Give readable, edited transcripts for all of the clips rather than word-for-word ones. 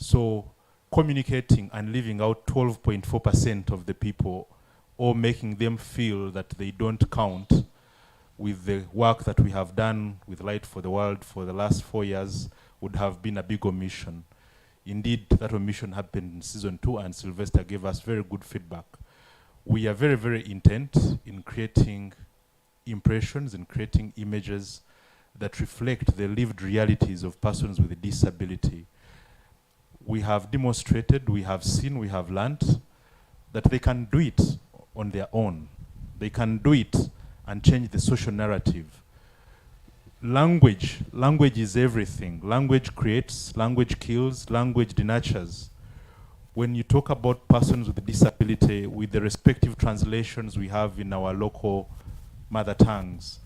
So communicating and leaving out 12.4% of the people, or making them feel that they don't count with the work that we have done with Light for the World for the last 4 years, would have been a big omission. Indeed, that omission happened in season 2, and Sylvester gave us very good feedback. We are very, very intent in creating impressions and creating images that reflect the lived realities of persons with a disability. We have demonstrated, we have seen, we have learned that they can do it on their own. They can do it and change the social narrative. Language is everything. Language creates, language kills, language denatures. When you talk about persons with a disability, with the respective translations we have in our local mother tongues,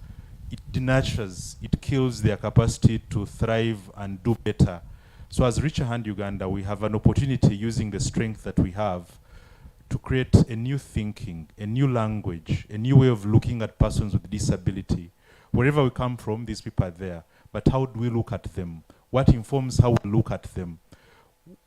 it denatures, it kills their capacity to thrive and do better. So as Reach a Hand Uganda, we have an opportunity, using the strength that we have, to create a new thinking, a new language, a new way of looking at persons with disability. Wherever we come from, these people are there. But how do we look at them? What informs how we look at them?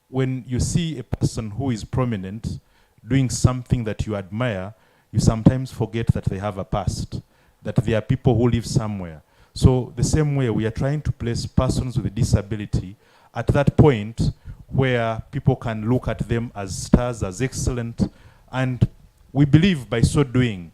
When you see a person who is prominent doing something that you admire, you sometimes forget that they have a past, that they are people who live somewhere. So the same way, we are trying to place persons with a disability at that point where people can look at them as stars, as excellent, and we believe by so doing,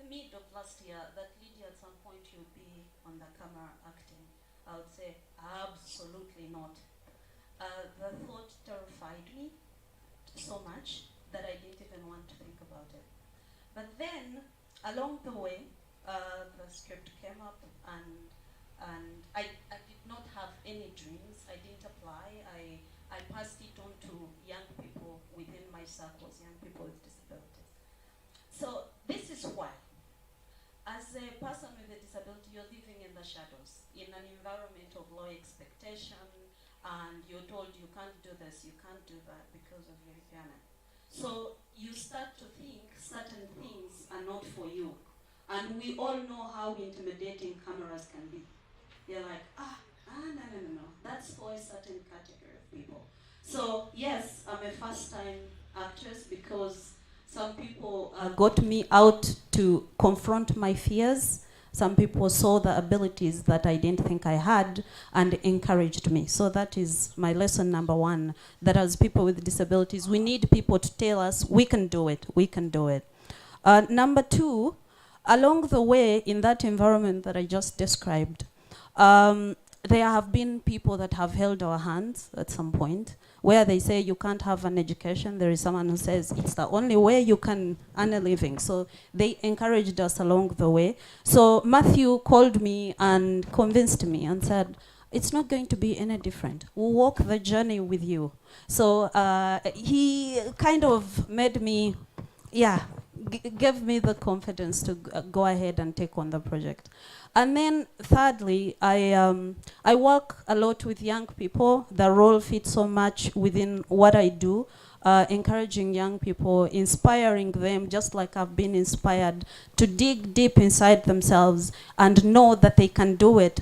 mid of last year that Lydia at some point you'll be on the camera acting. I would say absolutely not. The thought terrified me so much that I didn't even want to think about it. But then along the way, the script came up, and I did not have any dreams. I didn't apply. I passed it on to young people within my circles, young people with disabilities. So this is why, as a person with a disability, you're living in the shadows, in an environment of low expectation, and you're told you can't do this, you can't do that because of your impairment. So you start to think certain things are not for you. And we all know how intimidating cameras can be. You're like, no, that's for a certain category of people. So yes, I'm a first-time actress because some people got me out to confront my fears. Some people saw the abilities that I didn't think I had and encouraged me. So that is my lesson number one, that as people with disabilities, we need people to tell us, we can do it, we can do it. Number two, along the way in that environment that I just described, there have been people that have held our hands at some point, where they say you can't have an education. There is someone who says it's the only way you can earn a living. So they encouraged us along the way. So Matthew called me and convinced me and said, it's not going to be any different. We'll walk the journey with you. So he kind of made me, gave me the confidence to go ahead and take on the project. And then thirdly, I work a lot with young people. The role fits so much within what I do, encouraging young people, inspiring them, just like I've been inspired, to dig deep inside themselves and know that they can do it.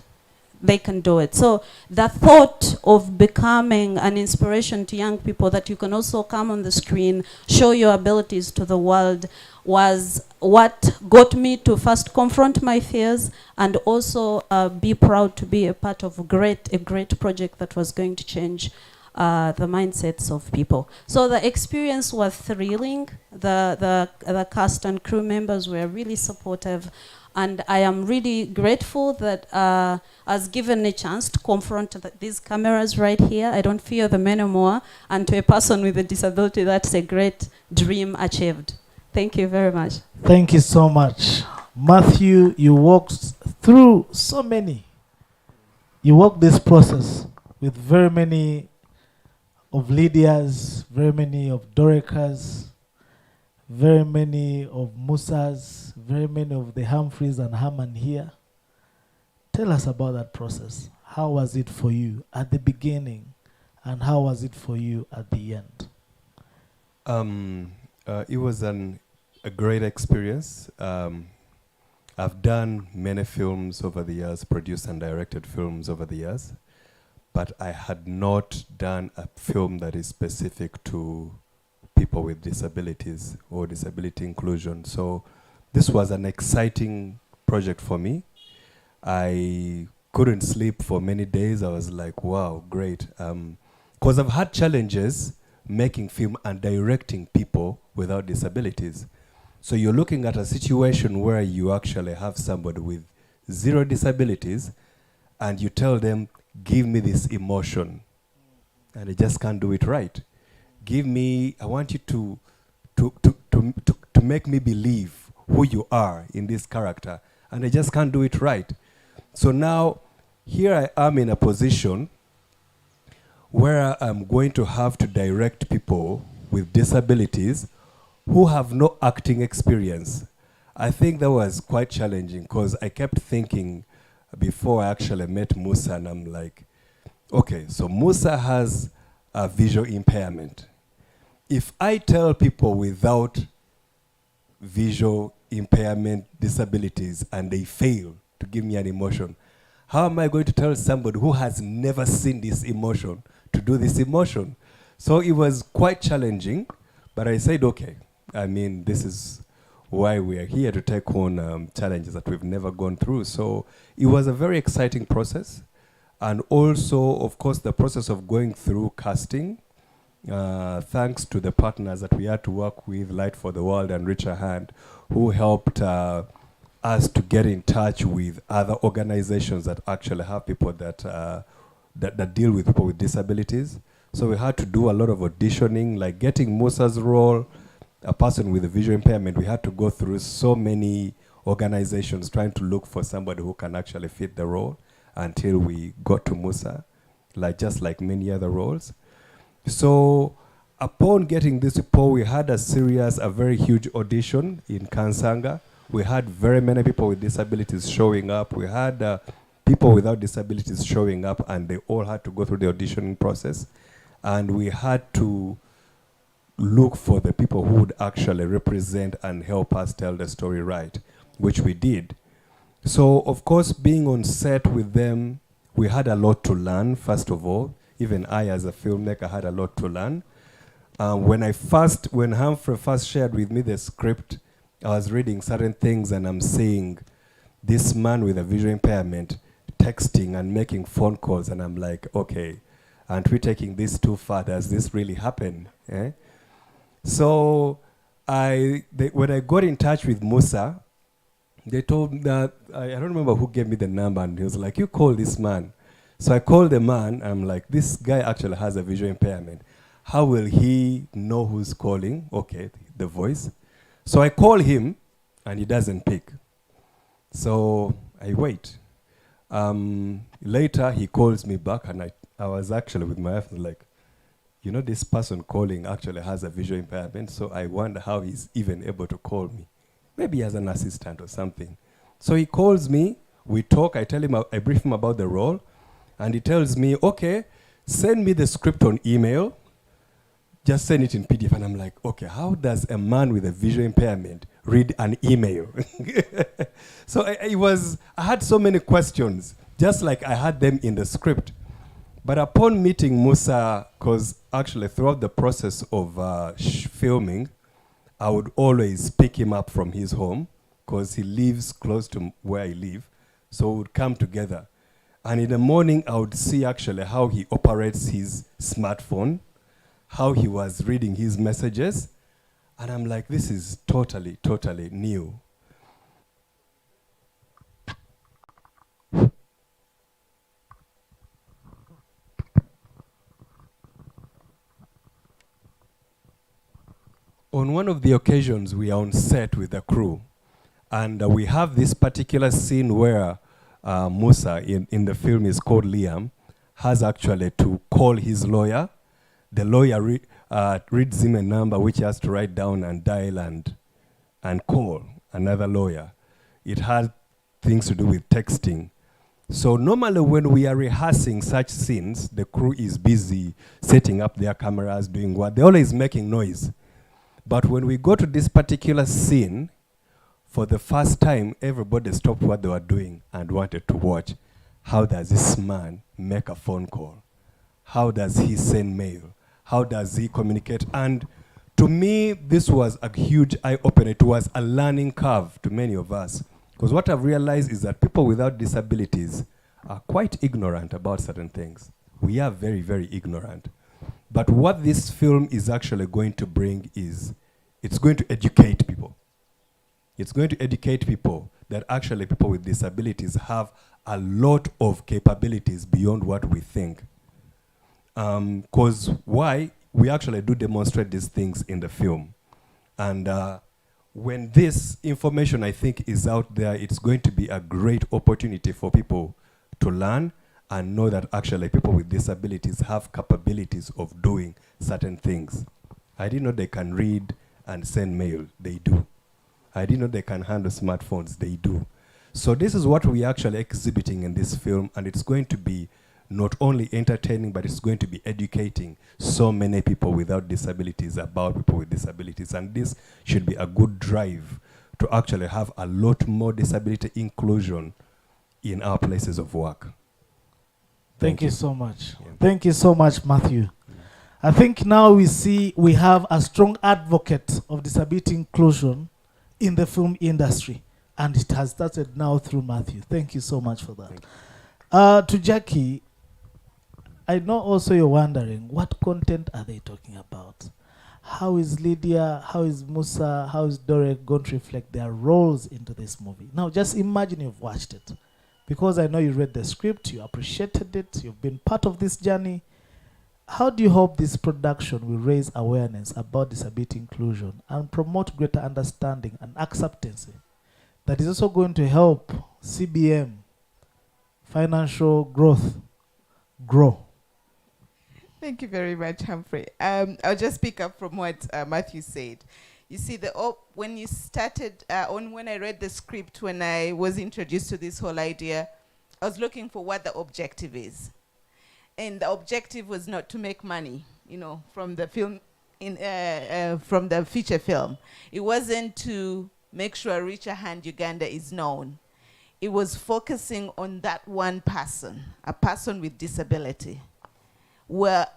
They can do it. So the thought of becoming an inspiration to young people, that you can also come on the screen, show your abilities to the world, was what got me to first confront my fears and also be proud to be a part of a great project that was going to change the mindsets of people. So the experience was thrilling. The cast and crew members were really supportive. And I am really grateful that I was given a chance to confront these cameras right here. I don't fear them anymore. And to a person with a disability, that's a great dream achieved. Thank you very much. Thank you so much. Matthew, you walked through so many. You walked this process with very many of Lydia's, very many of Dorica's, very many of Musa's, very many of the Humphreys and Haman here. Tell us about that process. How was it for you at the beginning, and how was it for you at the end? It was a great experience. I've done many films over the years, produced and directed films over the years, but I had not done a film that is specific to people with disabilities or disability inclusion. So this was an exciting project for me. I couldn't sleep for many days. I was like, wow, great. Because I've had challenges making film and directing people without disabilities. So you're looking at a situation where you actually have somebody with 0 disabilities and you tell them, give me this emotion. And they just can't do it right. I want you to make me believe who you are in this character. And I just can't do it right. So now, here I am in a position where I'm going to have to direct people with disabilities who have no acting experience. I think that was quite challenging because I kept thinking before I actually met Musa, and I'm like, okay, so Musa has a visual impairment. If I tell people without visual impairment disabilities and they fail to give me an emotion, how am I going to tell somebody who has never seen this emotion to do this emotion? So it was quite challenging, but I said, okay, I mean, this is why we are here, to take on challenges that we've never gone through. So it was a very exciting process. And also, of course, the process of going through casting, thanks to the partners that we had to work with, Light for the World and Reach a Hand, who helped us to get in touch with other organizations that actually have people that deal with people with disabilities. So we had to do a lot of auditioning, like getting Musa's role, a person with a visual impairment. We had to go through so many organizations trying to look for somebody who can actually fit the role until we got to Musa, just like many other roles. So upon getting this report, we had a very huge audition in Kansanga. We had very many people with disabilities showing up. We had people without disabilities showing up, and they all had to go through the auditioning process. And we had to look for the people who would actually represent and help us tell the story right, which we did. So, of course, being on set with them, we had a lot to learn, first of all. Even I, as a filmmaker, had a lot to learn. When Humphrey first shared with me the script, I was reading certain things and I'm seeing this man with a visual impairment texting and making phone calls, and I'm like, okay, aren't we taking this too far? Does this really happen? Eh? So when I got in touch with Musa, they told me that, I don't remember who gave me the number, and he was like, you call this man. So I called the man, and I'm like, this guy actually has a visual impairment. How will he know who's calling? Okay, the voice. So I call him, and he doesn't pick. So I wait. Later, he calls me back, and I was actually with my wife, like, you know, this person calling actually has a visual impairment, so I wonder how he's even able to call me. Maybe as an assistant or something. So he calls me, we talk, I tell him, I brief him about the role, and he tells me, okay, send me the script on email, just send it in PDF. And I'm like, okay, how does a man with a visual impairment read an email? So I had so many questions, just like I had them in the script. But upon meeting Musa, because actually throughout the process of filming, I would always pick him up from his home, because he lives close to where I live. So we would come together. And in the morning, I would see actually how he operates his smartphone, how he was reading his messages. And I'm like, this is totally, totally new. On one of the occasions, we are on set with the crew, and we have this particular scene where Musa, in the film is called Liam, has actually to call his lawyer. The lawyer reads him a number which he has to write down and dial and call another lawyer. It has things to do with texting. So normally when we are rehearsing such scenes, the crew is busy setting up their cameras, doing what? They're always making noise. But when we go to this particular scene, for the first time, everybody stopped what they were doing and wanted to watch. How does this man make a phone call? How does he send mail? How does he communicate? And to me, this was a huge eye-opener. It was a learning curve to many of us. Because what I've realized is that people without disabilities are quite ignorant about certain things. We are very, very ignorant. But what this film is actually going to bring is, it's going to educate people. It's going to educate people that actually people with disabilities have a lot of capabilities beyond what we think. Because why? We actually do demonstrate these things in the film. And when this information, I think, is out there, it's going to be a great opportunity for people to learn and know that actually people with disabilities have capabilities of doing certain things. I didn't know they can read and send mail. They do. I didn't know they can handle smartphones. They do. So this is what we're actually exhibiting in this film, and it's going to be not only entertaining, but it's going to be educating so many people without disabilities about people with disabilities. And this should be a good drive to actually have a lot more disability inclusion in our places of work. Thank you so much. Yeah. Thank you so much, Matthew. I think now we have a strong advocate of disability inclusion in the film industry, and it has started now through Matthew. Thank you so much for that. To Jackie, I know also you're wondering, what content are they talking about? How is Lydia, how is Musa, how is Dorek going to reflect their roles into this movie? Now just imagine you've watched it. Because I know you read the script, you appreciated it, you've been part of this journey. How do you hope this production will raise awareness about disability inclusion and promote greater understanding and acceptance that is also going to help CBM financial growth grow? Thank you very much, Humphrey. I'll just pick up from what Matthew said. You see, when you started, when I read the script, when I was introduced to this whole idea, I was looking for what the objective is. And the objective was not to make money, from the film, from the feature film. It wasn't to make sure Richer Hand Uganda is known. It was focusing on that one person, a person with disability. We're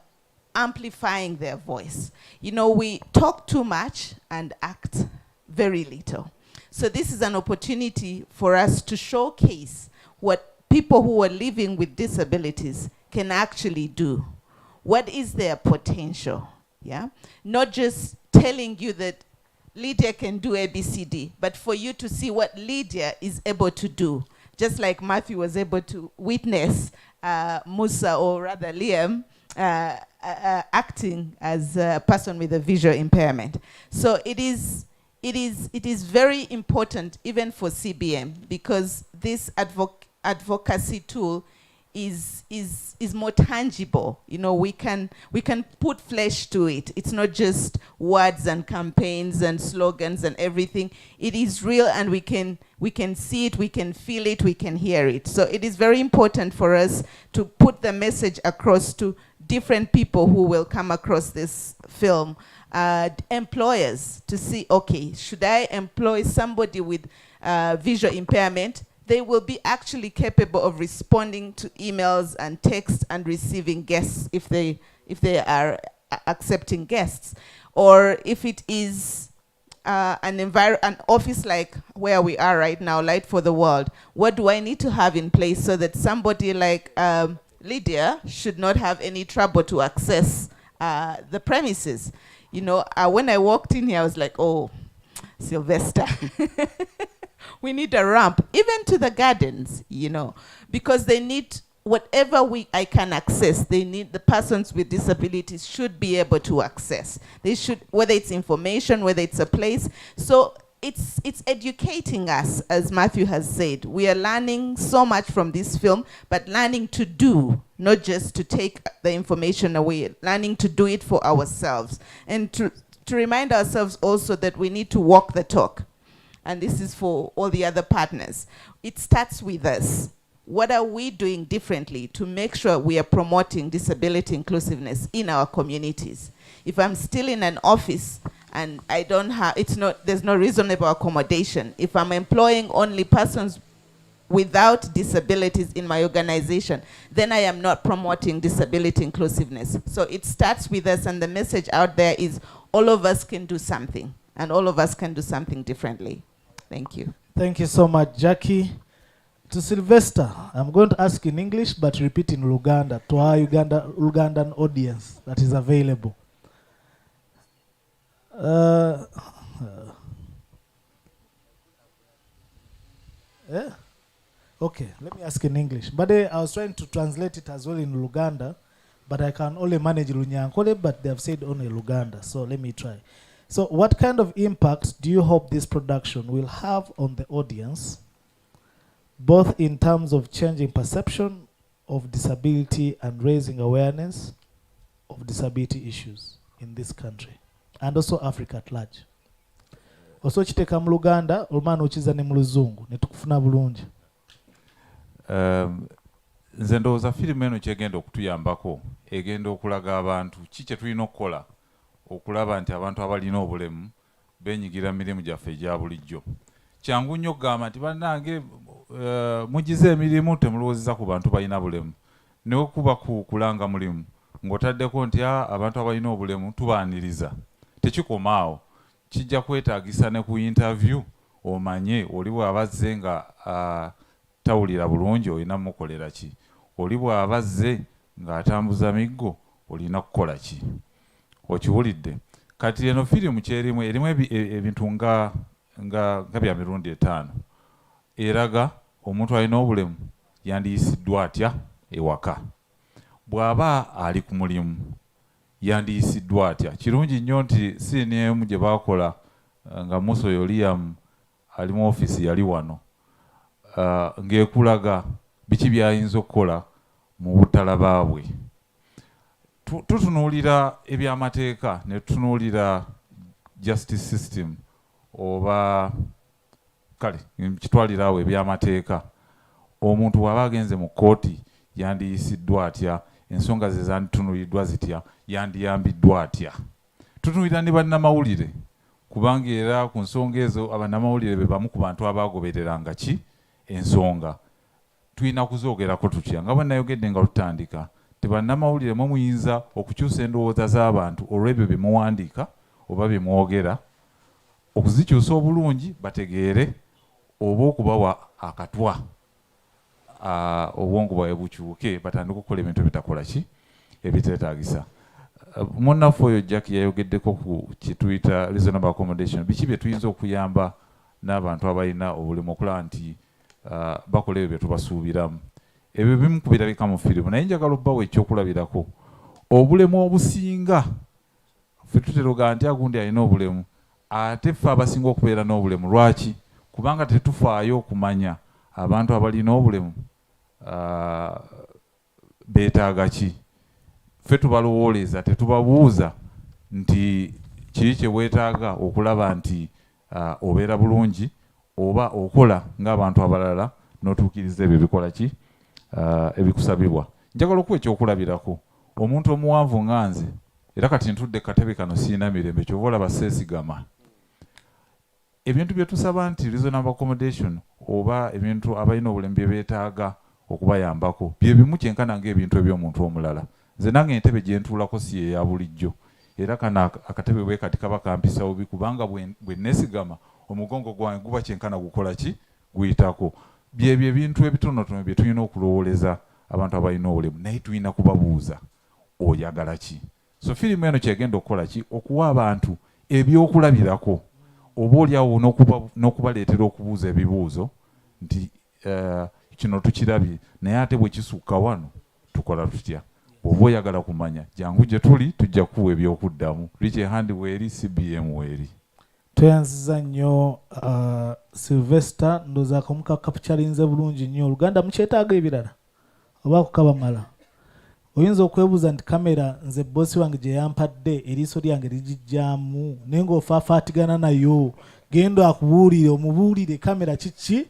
amplifying their voice. We talk too much and act very little. So this is an opportunity for us to showcase what people who are living with disabilities can actually do. What is their potential? Yeah? Not just telling you that Lydia can do ABCD, but for you to see what Lydia is able to do. Just like Matthew was able to witness Musa, or rather Liam, acting as a person with a visual impairment. So it is very important even for CBM, because this advocacy tool is more tangible. You know, we can put flesh to it. It's not just words and campaigns and slogans and everything. It is real, and we can see it, we can feel it, we can hear it. So it is very important for us to put the message across to different people who will come across this film, employers, to see, okay, should I employ somebody with visual impairment? They will be actually capable of responding to emails and texts and receiving guests if they are accepting guests. Or if it is an office like where we are right now, Light for the World, what do I need to have in place so that somebody like Lydia should not have any trouble to access the premises? You know, when I walked in here, I was like, oh, Sylvester. We need a ramp, even to the gardens, you know, because they need whatever I can access. They need, the persons with disabilities should be able to access. They should, whether it's information, whether it's a place. So it's educating us, as Matthew has said. We are learning so much from this film, but learning to do, not just to take the information away, learning to do it for ourselves. And to remind ourselves also that we need to walk the talk. And this is for all the other partners. It starts with us. What are we doing differently to make sure we are promoting disability inclusiveness in our communities? If I'm still in an office and I don't have, there's no reasonable accommodation. If I'm employing only persons without disabilities in my organization, then I am not promoting disability inclusiveness. So it starts with us, and the message out there is all of us can do something, and all of us can do something differently. Thank you. Thank you so much, Jackie. To Sylvester, I'm going to ask in English, but repeat in Luganda to our Ugandan audience that is available. Yeah? Okay, let me ask in English. But I was trying to translate it as well in Luganda, but I can only manage Lunyankole, but they have said only Luganda, so let me try. So what kind of impact do you hope this production will have on the audience, both in terms of changing perception of disability and raising awareness of disability issues in this country, and also Africa at large? Also chiteka mu Luganda, olumana uchiza ne mu Luzungu, netukufuna bulungi. Nze ndowooza firimu eno kyegenda okutuyambako egenda okulaga abantu ki kye tulina okukola okulaba nti abantu abalina obulemu benyigira mirimu gyaffe egya bulijjo. Kyangu nnyo okugamba nti bannange mugize emirimu temulowooza ku bantu balina bulemu, naye kuba kulanga mulimu ng'otaddeko nti abantu abalina obulemu tubaaniriza. Tekikoma awo, kijja kwetaagisa ne ku interview omanye oli bw'abazze nga tawulira bulungi olina mukolera ki, oli bw'abazze ng'atambuza miggo olina kukola ki. Okiwulidde? Kati eno firimu kyerimu erimu ebintu nga bya mirundi 5. Eraga omuntu alina obulemu yandiyisiddwa atya ewaka, bw'aba ali ku mulimu yandiyisiddwa atya. Kirungi nnyo nti siini emu gye baakola nga Muso Yoliam ali mu ofiisi yali wano, ng'ekulaga biki by'ayinza okukola mu butalaba bwe. Tutunuulira ebyamateeka ne tutunuulira justice system, oba kale kitwalira awo ebyamateeka. Omuntu bw'aba agenze mu kkooti yandiyisiddwa atya, ensonga ze zanditunuuliddwa zitya, yandiyambiddwa atya. Tutunuulira ne bannamawulire, kubanga era ku nsonga ezo abannamawulire be bamu ku bantu abaagobereranga ki ensonga. Tulina kuzoogerako tutya. Nga bwe nayogedde nga tutandika, tebannamawulire mwe muyinza okukyusa endowooza z'abantu olw'ebyo bye muwandiika oba bye mwogera, okuzikyusa obulungi bategeere, oba okubawa akatwa obwongo bwawe bukyuke batandika okukola ebintu ebitakola ki ebiteetaagisa. Munnaffe oyo Jackie yayogeddeko ku kituyita reasonable accommodation. Biki bye tuyinza okuyamba n'abantu abalina obulemu okulaba nti bakola ebyo bye tubasuubiramu. Ebyo bimu ku birabika mu firimu, naye njagala obbawo ekyokulabirako. Obulemu obusinga ffe tutera okugaa nti agundi alina obulemu, ate ffe abasinga okubeera n'obulemu. Lwaki? Kubanga tetufaayo okumanya abantu abalina obulemu beetaaga ki. Ffe tubalowooleza, tetubabuuza nti kiri kye weetaaga okulaba nti obeera bulungi oba okola ng'abantu abalala n'otuukiriza ebyo bikola ki ebikusabibwa. Njagala okuwa ekyokulabirako omuntu omuwanvu nga nze, era kati ntudde katebe kano siina mirembe, kyova olaba seesigama. Ebintu bye tusaba nti reasonable accommodation oba ebintu abalina obulemu bye beetaaga okubayambako bye bimu kyenkana ng'ebintu eby'omuntu omulala. Nze nange entebe gye ntuulako si eya bulijjo, era kana akatebe bwe kati kaba kampisa bubi kubanga bwe neesigama omugongo gwange guba kyenkana gukola ki guyitako. Byebyo ebintu ebitonotono bye tulina okulowooleza abantu abalina obulemu, naye tulina kubabuuza oyagala ki. So firimu eno kyegenda okukola ki, okuwa abantu ebyokulabirako oba oliawo n'okubaleetera okubuuza ebibuuzo nti kino tukirabye naye ate bwe kisukka wano tukola tutya. Bw'oba oyagala kumanya jangu gye tuli tujja kuwa ebyokuddamu. Richie Handi weeri, CBM weeri. Tweyanziza nnyo Sylvester, ndooza akamuka kapucalinze bulungi nnyo. Oluganda mukyetaaga ebirala oba kukabamala? Oyinza okwebuuza nti kamera nze bossi wange gye yampadde eriiso lyange ligijjaamu naye ng'ofaafaatigana nayo, genda akubuulire, omubuulire kamera kiki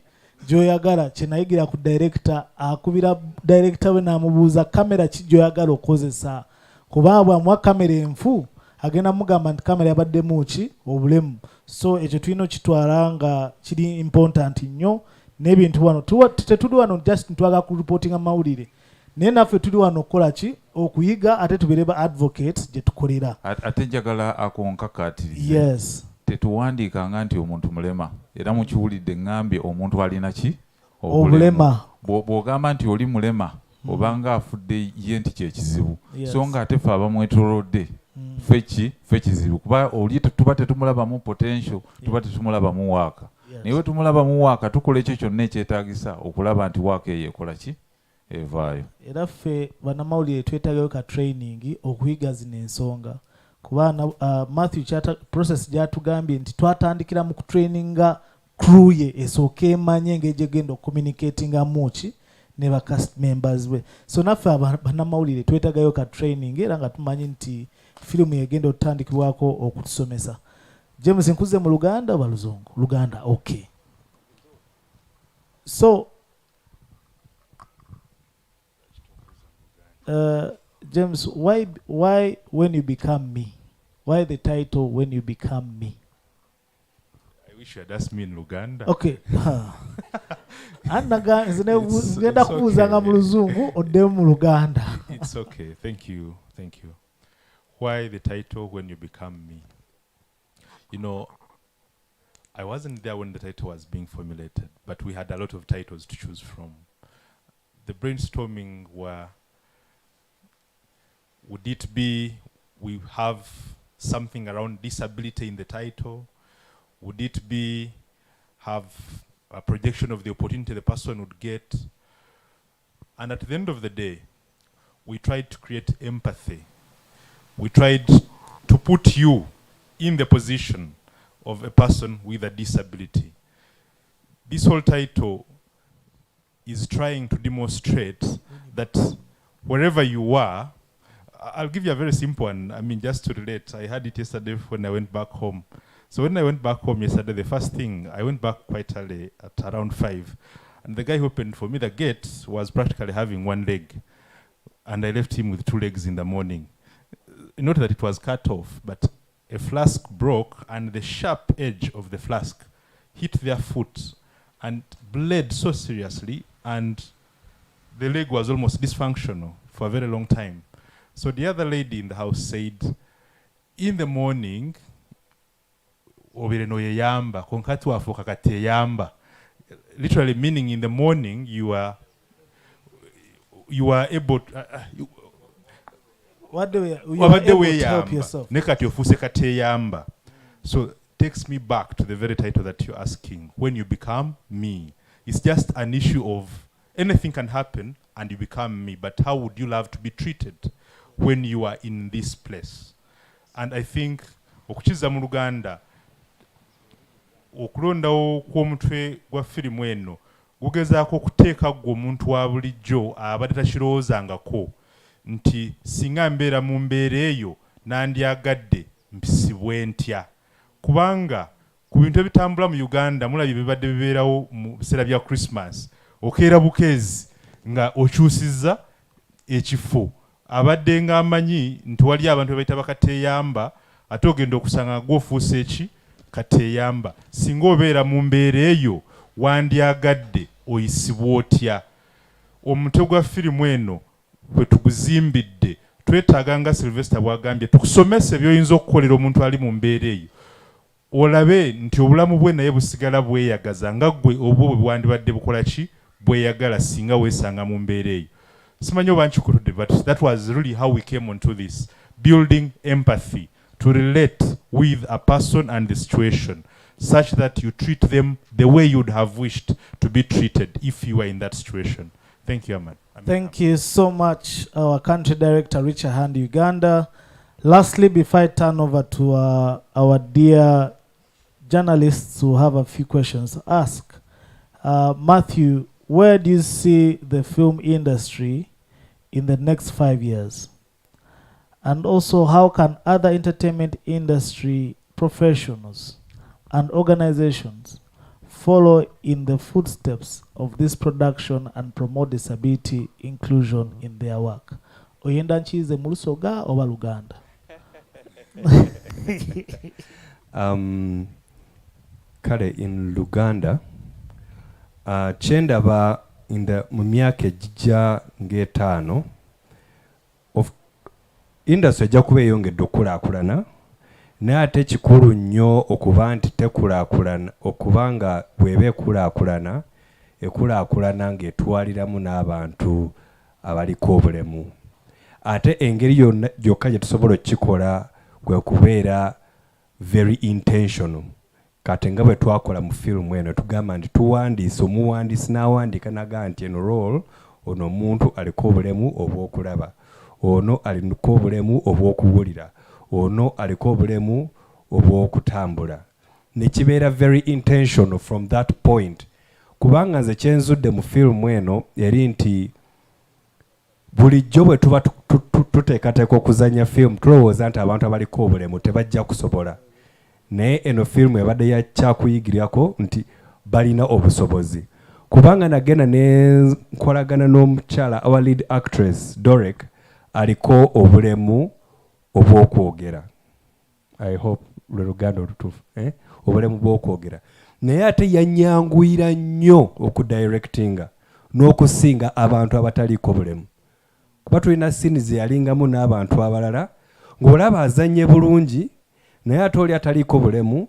gy'oyagala. Kye nayigira ku director, akubira director we n'amubuuza kamera ki gy'oyagala okozesa, kuba bw'amuwa kamera enfu agenda mugamba nti kamera yabaddemu ki obulemu. So ekyo tulina okitwala nga kiri important nnyo. N'ebintu wano tetuli wano just ntwagala ku reporting amawulire, naye naffe tuli wano okukola ki, okuyiga ate tubeere ba advocates gye tukolera. Ate njagala akonkakaatirize. Yes. Tetuwandiikanga nti omuntu mulema, era mukiwulidde ngambye omuntu alina ki obulema. Bw'ogamba nti oli mulema obanga afudde ye nti kyekizibu. So nga ate ffe abamwetolodde ffe kizibu, kuba oli tuba tetumulabamu potential, tuba tetumulabamu waaka. Naye we tumulabamu waaka tukola ekyo kyonna ekyetaagisa okulaba nti waaka eyo ekola ki evaayo. Era ffe bannamawulire twetaagayo ka training okuyiga zino ensonga, kuba Matthew process gyatugambye nti twatandikira mu kutraininga crew ye esooke emanye engeri gyegenda okucommunicatingamu ki ne ba cast members we. So naffe bannamawulire twetaagayo ka training era nga tumanyi nti firimu yegenda okutandikibwako okutusomesa. James, nkuze mu Luganda oba Luzungu? Luganda, okay. So James, why when you become me? Why the title when you become me? I wish you had asked me in Luganda. Okay. Annaga ngenda kubuuzanga mu Luzungu odde mu Luganda. It's okay. Thank you. Why the title when you become me? You know, I wasn't there when the title was being formulated, but we had a lot of titles to choose from. The brainstorming were, would it be we have something around disability in the title? Would it be have a projection of the opportunity the person would get? And at the end of the day, we tried to create empathy. We tried to put you in the position of a person with a disability. This whole title is trying to demonstrate that wherever you are, I'll give you a very simple one. I mean, just to relate, I had it yesterday when I went back home. So when I went back home yesterday, the first thing, I went back quite early at around 5. And the guy who opened for me the gate was practically having one leg. And I left him with 2 legs in the morning. Not that it was cut off, but a flask broke and the sharp edge of the flask hit their foot and bled so seriously, and the leg was almost dysfunctional for a very long time. So the other lady in the house said, in the morning, literally meaning in the morning you are able to, What do you are able to help yourself? So takes me back to the very title that you're asking. When you become me, it's just an issue of anything can happen and you become me, but how would you love to be treated when you are in this place? And I think okukiza mu Luganda okulondawo kw'omutwe gwa firimu eno gugezaako okuteeka gwe omuntu wa bulijjo abadde takirowoozangako nti singa mbeera mu mbeera eyo nandyagadde mpisibwe ntya, kubanga ku bintu ebitambula mu Uganda mulabye bibadde bibeerawo mu biseera bya Christmas, okeera bukeezi nga okyusizza ekifo, abadde nga amanyi nti wali abantu bebayita bakateeyamba, ate ogenda okusanga gwofuuse eki kateeyamba. Singa obeera mu mbeera eyo wandyagadde oyisibwa otya? Omutwe gwa firimu eno bwe tuguzimbidde, twetaaga nga Sylvester bw'agambye tukusomesa ebyoyinza okukolera omuntu ali mu mbeera eyo, olabe nti obulamu bwe naye busigala bweyagaza nga ggwe obwo bwe bwandibadde bukola ki bweyagala singa weesanga mu mbeera eyo. Simanyi oba nkikutudde, but that was really how we came onto this, building empathy to relate with a person and the situation such that you treat them the way you'd have wished to be treated if you were in that situation. Thank you, Ahmad. Thank you so much, our country director, Richard Hand, Uganda. Lastly, before I turn over to our dear journalists who have a few questions to ask, Matthew, where do you see the film industry in the next 5 years? And also, how can other entertainment industry professionals and organizations follow in the footsteps of this production and promote disability inclusion in their work? Oyenda nchize mulusoga oba Luganda? Kale in Luganda, chendaba in the mu myaka ejja ng'etaano of industry ejja kuba eyongedde okulaakulana, naye ate kikulu nnyo okuba nti tekulaakulana, okuba nga bw'eba ekulaakulana ng'etwaliramu n'abantu abaliko obulemu. Ate engeri yonna gyokka gye tusobola okukikola kwe kubeera very intentional. Kati nga bwe twakola mu firimu eno tugamba nti tuwandiise, omuwandiisi n'awandiika naga nti eno role ono omuntu aliko obulemu obw'okulaba, ono aliko obulemu obw'okuwulira, ono aliko obulemu obw'okutambula. Ne kibeera very intentional from that point. Kubanga nze kyenzudde mu firimu eno eri nti bulijjo bwe tuba tuteekateeka okuzannya firimu tulowooza nti abantu abaliko obulemu tebajja kusobola. Naye eno firimu ebadde yakyakuyigirirako nti balina obusobozi. Kubanga nagenda ne nkolagana n'omukyala our lead actress Dorek aliko obulemu obw'okwogera. I hope lwe Luganda olutuufu. Obulemu bw'okwogera. Naye ate yanyanguyira nnyo okudirectinga n'okusinga abantu abataliko bulemu. Kuba tulina scenes ze yalingamu n'abantu abalala ng'olaba azannye bulungi, naye ate oli ataliko bulemu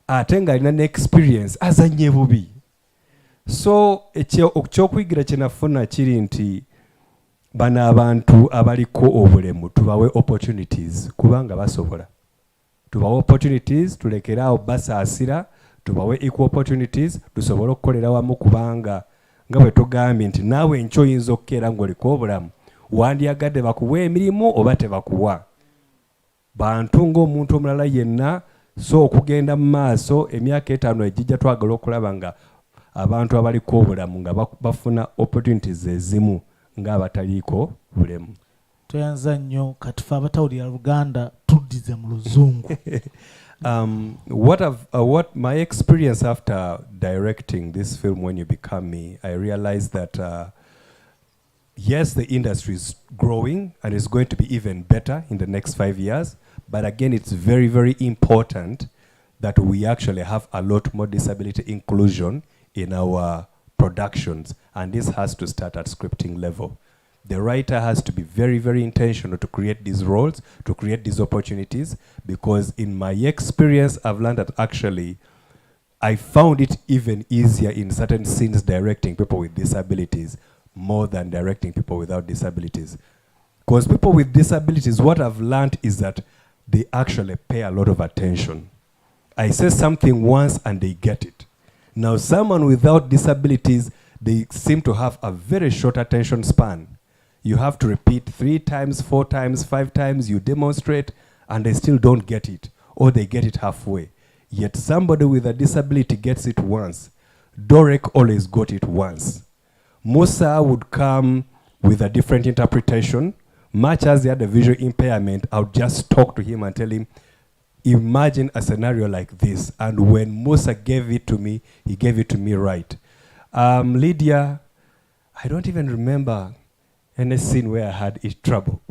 ate ng'alina n'experience azannye bubi. So ekyokuyigira kye nafuna kiri nti bano abantu abaliko obulemu tubawe opportunities kubanga basobola. Tubawe opportunities, tulekeraawo basaasira, tubawe equal opportunities, tusobole okukolera wamu kubanga nga bwe tugambye nti naawe enkya oyinza okukeera ng'oliko obulamu, wandyagadde bakuwa emirimu oba tebakuwa. Bantu ng'omuntu omulala yenna, so okugenda mu maaso emyaka 5 ejijja twagala okulaba nga abantu abaliko obulamu nga bafuna opportunities ezimu ng'abataliiko bulemu. Toyanza nnyo katifa abatawulira Luganda tuddize mu Luzungu. What my experience after directing this film, When You Become Me, I realized that yes, the industry is growing and is going to be even better in the next 5 years. But again, it's very, very important that we actually have a lot more disability inclusion in our productions. And this has to start at scripting level. The writer has to be very, very intentional to create these roles, to create these opportunities, because in my experience, I've learned that actually I found it even easier in certain scenes directing people with disabilities more than directing people without disabilities. Because people with disabilities, what I've learned is that they actually pay a lot of attention. I say something once and they get it. Now, someone without disabilities, they seem to have a very short attention span. You have to repeat 3 times, 4 times, 5 times, you demonstrate, and they still don't get it, or they get it halfway. Yet somebody with a disability gets it once. Dorek always got it once. Musa would come with a different interpretation. much as he had a visual impairment, I would just talk to him and tell him, imagine a scenario like this. And when Musa gave it to me, he gave it to me right. Lydia, I don't even remember any scene where I had trouble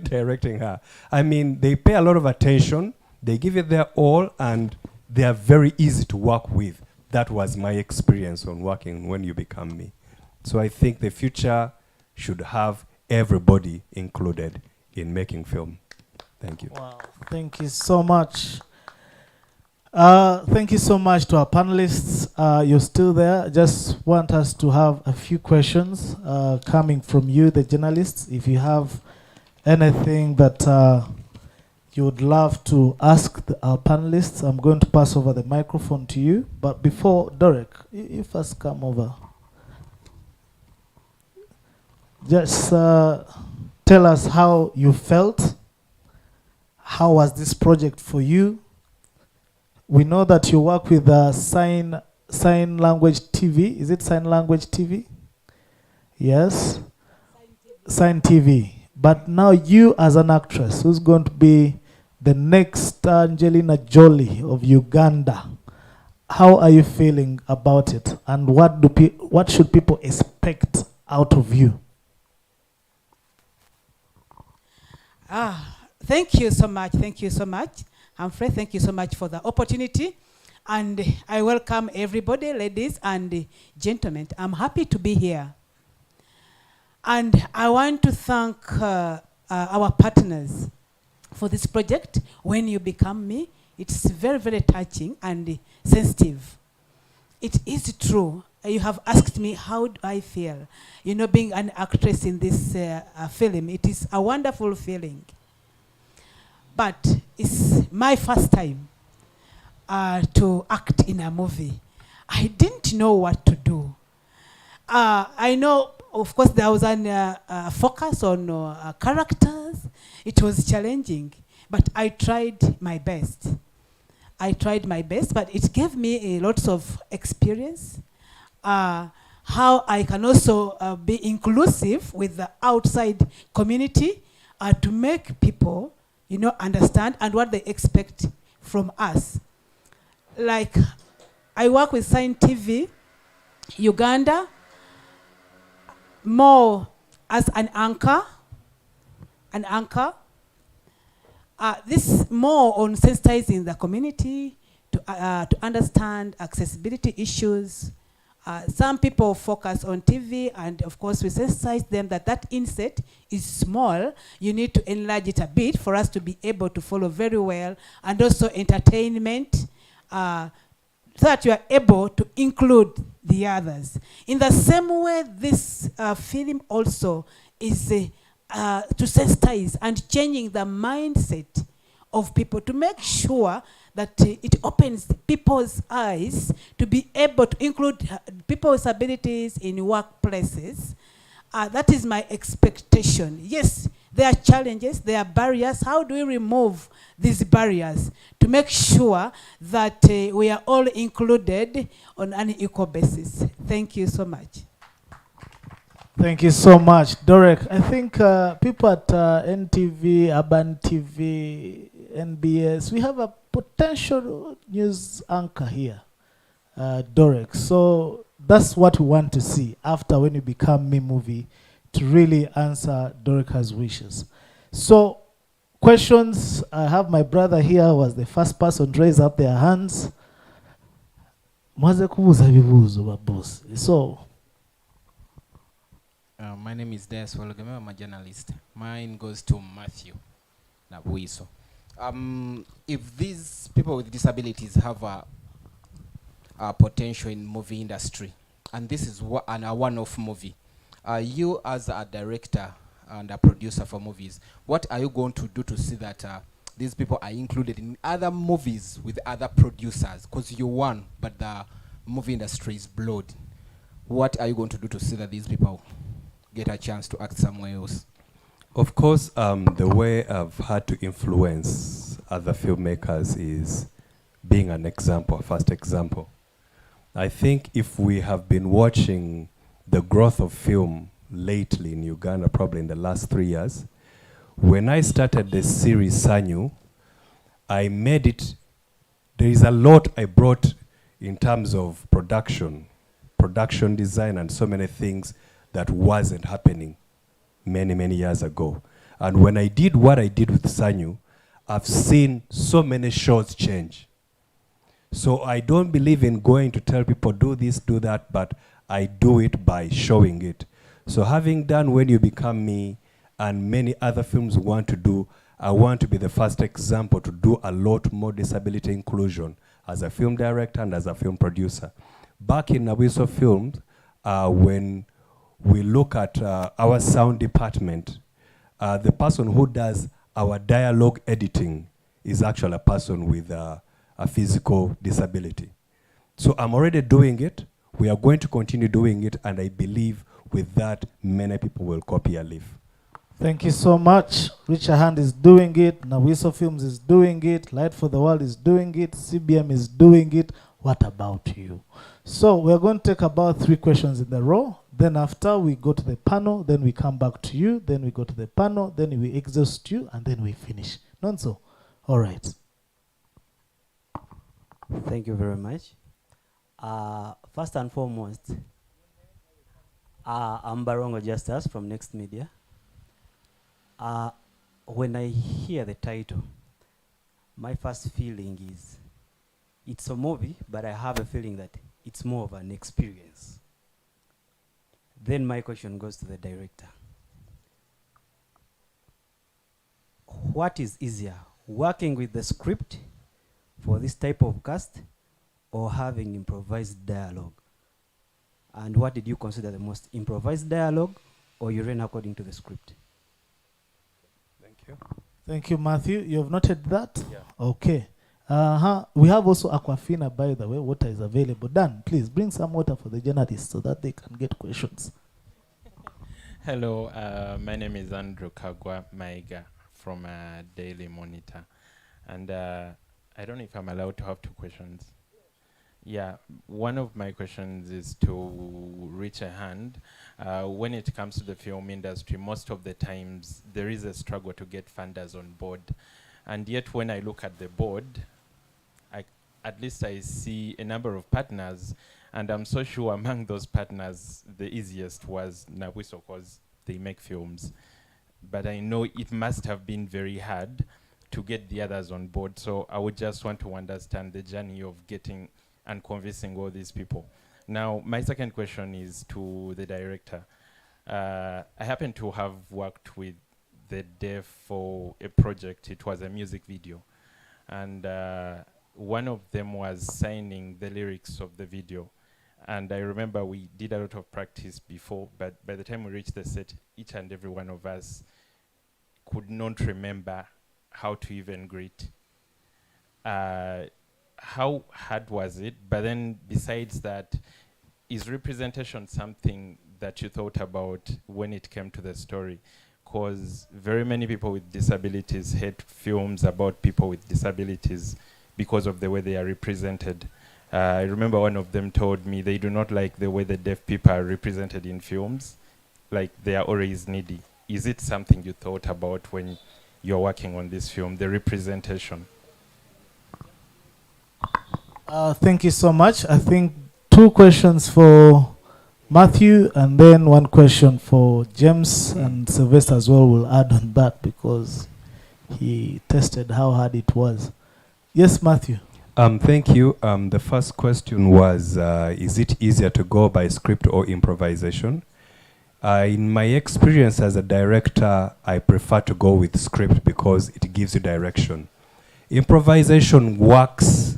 directing her. I mean, they pay a lot of attention, they give it their all, and they are very easy to work with. That was my experience on working When You Become Me. So I think the future should have everybody included in making film. Thank you. Wow, thank you so much. Thank you so much to our panelists. You're still there. Just want us to have a few questions coming from you, the journalists. If you have anything that you would love to ask our panelists, I'm going to pass over the microphone to you. But before, Derek, you first come over. Just tell us how you felt. How was this project for you? We know that you work with sign language TV. Is it sign language TV? Yes. Sign TV. But now you as an actress, who's going to be the next Angelina Jolie of Uganda, how are you feeling about it? And what should people expect out of you? Thank you so much. Thank you so much. Humphrey, thank you so much for the opportunity. And I welcome everybody, ladies and gentlemen. I'm happy to be here. And I want to thank our partners for this project, When You Become Me. It's very, very touching and sensitive. It is true. You have asked me, how do I feel? You know, being an actress in this film, it is a wonderful feeling. But it's my first time to act in a movie. I didn't know what to do. I know, of course, there was a focus on characters. It was challenging, but I tried my best. But it gave me lots of experience. How I can also be inclusive with the outside community to make people, you know, understand and what they expect from us. Like, I work with Sign TV, Uganda, more as an anchor. This more on sensitizing the community to understand accessibility issues. Some people focus on TV, and of course we sensitize them that inset is small. You need to enlarge it a bit for us to be able to follow very well, and also entertainment, so that you are able to include the others. In the same way, this film also is to sensitize and changing the mindset of people, to make sure that it opens people's eyes to be able to include people with abilities in workplaces. That is my expectation. Yes, there are challenges, there are barriers. How do we remove these barriers to make sure that we are all included on an equal basis? Thank you so much. Thank you so much, Dorek. I think people at NTV, Urban TV, NBS, we have a potential news anchor here, Dorek. So that's what we want to see after When You Become Me movie, to really answer Doreka's wishes. So questions, I have my brother here, was the first person to raise up their hands. Mwaze kubuza bibuzo ba boss. So my name is Des Wologame. I'm a journalist. Mine goes to Matthew Nabuiso. If these people with disabilities have a potential in movie industry, and this is a one-off movie, you as a director and a producer for movies, what are you going to do to see that these people are included in other movies with other producers? Because you won, but the movie industry is blood. What are you going to do to see that these people get a chance to act somewhere else? Of course, the way I've had to influence other filmmakers is being an example, a first example. I think if we have been watching the growth of film lately in Uganda, probably in the last 3 years, when I started the series Sanyu, I made it, there is a lot I brought in terms of production design and so many things that wasn't happening many years ago. And when I did what I did with Sanyu, I've seen so many shows change. So I don't believe in going to tell people do this, do that, but I do it by showing it. So having done When You Become Me and many other films we want to do, I want to be the first example to do a lot more disability inclusion as a film director and as a film producer. Back in Nawiso Films, when we look at our sound department, the person who does our dialogue editing is actually a person with a physical disability. So I'm already doing it. We are going to continue doing it, and I believe with that, many people will copy a leaf. Thank you so much. Richard Hand is doing it. Nawiso Films is doing it. Light for the World is doing it. CBM is doing it. What about you? So we're going to take about 3 questions in the row. Then after we go to the panel, then we come back to you. Then we go to the panel. Then we exhaust you, and then we finish. Not so? All right. Thank you very much. First and foremost, I'm Barongo Justus from Next Media. When I hear the title, my first feeling is it's a movie, but I have a feeling that it's more of an experience. Then my question goes to the director. What is easier, working with the script for this type of cast or having improvised dialogue? And what did you consider the most, improvised dialogue or you ran according to the script? Thank you. Thank you, Matthew. You have noted that? Yeah. Okay. We have also Aquafina, by the way. Water is available. Dan, please bring some water for the journalists so that they can get questions. Hello, my name is Andrew Kagwa Maiga from Daily Monitor. And I don't know if I'm allowed to have 2 questions. Yeah, one of my questions is to Richard Hand. When it comes to the film industry, most of the times there is a struggle to get funders on board. And yet when I look at the board, at least I see a number of partners, and I'm so sure among those partners, the easiest was Nawiso, because they make films. But I know it must have been very hard to get the others on board. So I would just want to understand the journey of getting and convincing all these people. Now, my second question is to the director. I happen to have worked with the deaf for a project. It was a music video. And one of them was signing the lyrics of the video. And I remember we did a lot of practice before, but by the time we reached the set, each and every one of us could not remember how to even greet. How hard was it? But then besides that, is representation something that you thought about when it came to the story? Because very many people with disabilities hate films about people with disabilities because of the way they are represented. I remember one of them told me they do not like the way the deaf people are represented in films, like they are always needy. Is it something you thought about when you're working on this film, the representation? Thank you so much. I think 2 questions for Matthew and then 1 question for James, and Sylvester as well will add on that because he tested how hard it was. Yes, Matthew. Thank you. The first question was, is it easier to go by script or improvisation? In my experience as a director, I prefer to go with script because it gives you direction. Improvisation works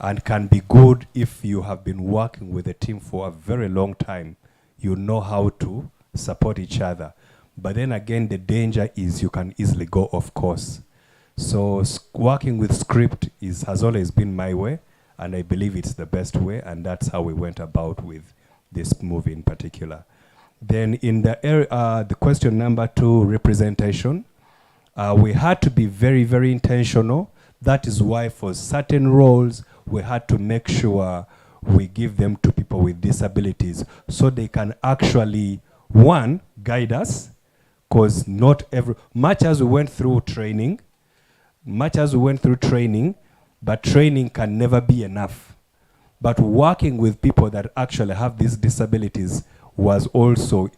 and can be good if you have been working with a team for a very long time. You know how to support each other. But then again, the danger is you can easily go off course. So working with script has always been my way, and I believe it's the best way, and that's how we went about with this movie in particular. Then in the question number 2, representation, we had to be very, very intentional. That is why for certain roles, we had to make sure we give them to people with disabilities so they can actually, 1, guide us, because not every, much as we went through training, but training can never be enough. But working with people that actually have these disabilities was also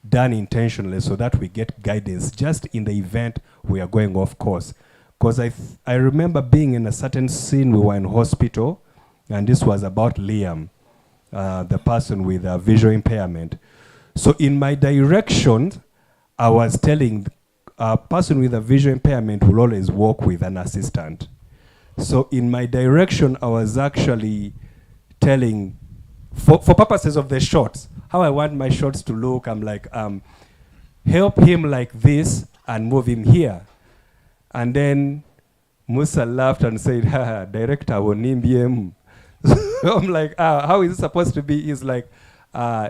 done intentionally so that we get guidance just in the event we are going off course. Because I remember being in a certain scene, we were in hospital, and this was about Liam, the person with a visual impairment. So in my direction, I was telling a person with a visual impairment will always walk with an assistant. So in my direction, I was actually telling, for purposes of the shots, how I want my shots to look, I'm like, help him like this and move him here. And then Musa laughed and said, director, wonimbiem. So I'm like, how is it supposed to be? He's like,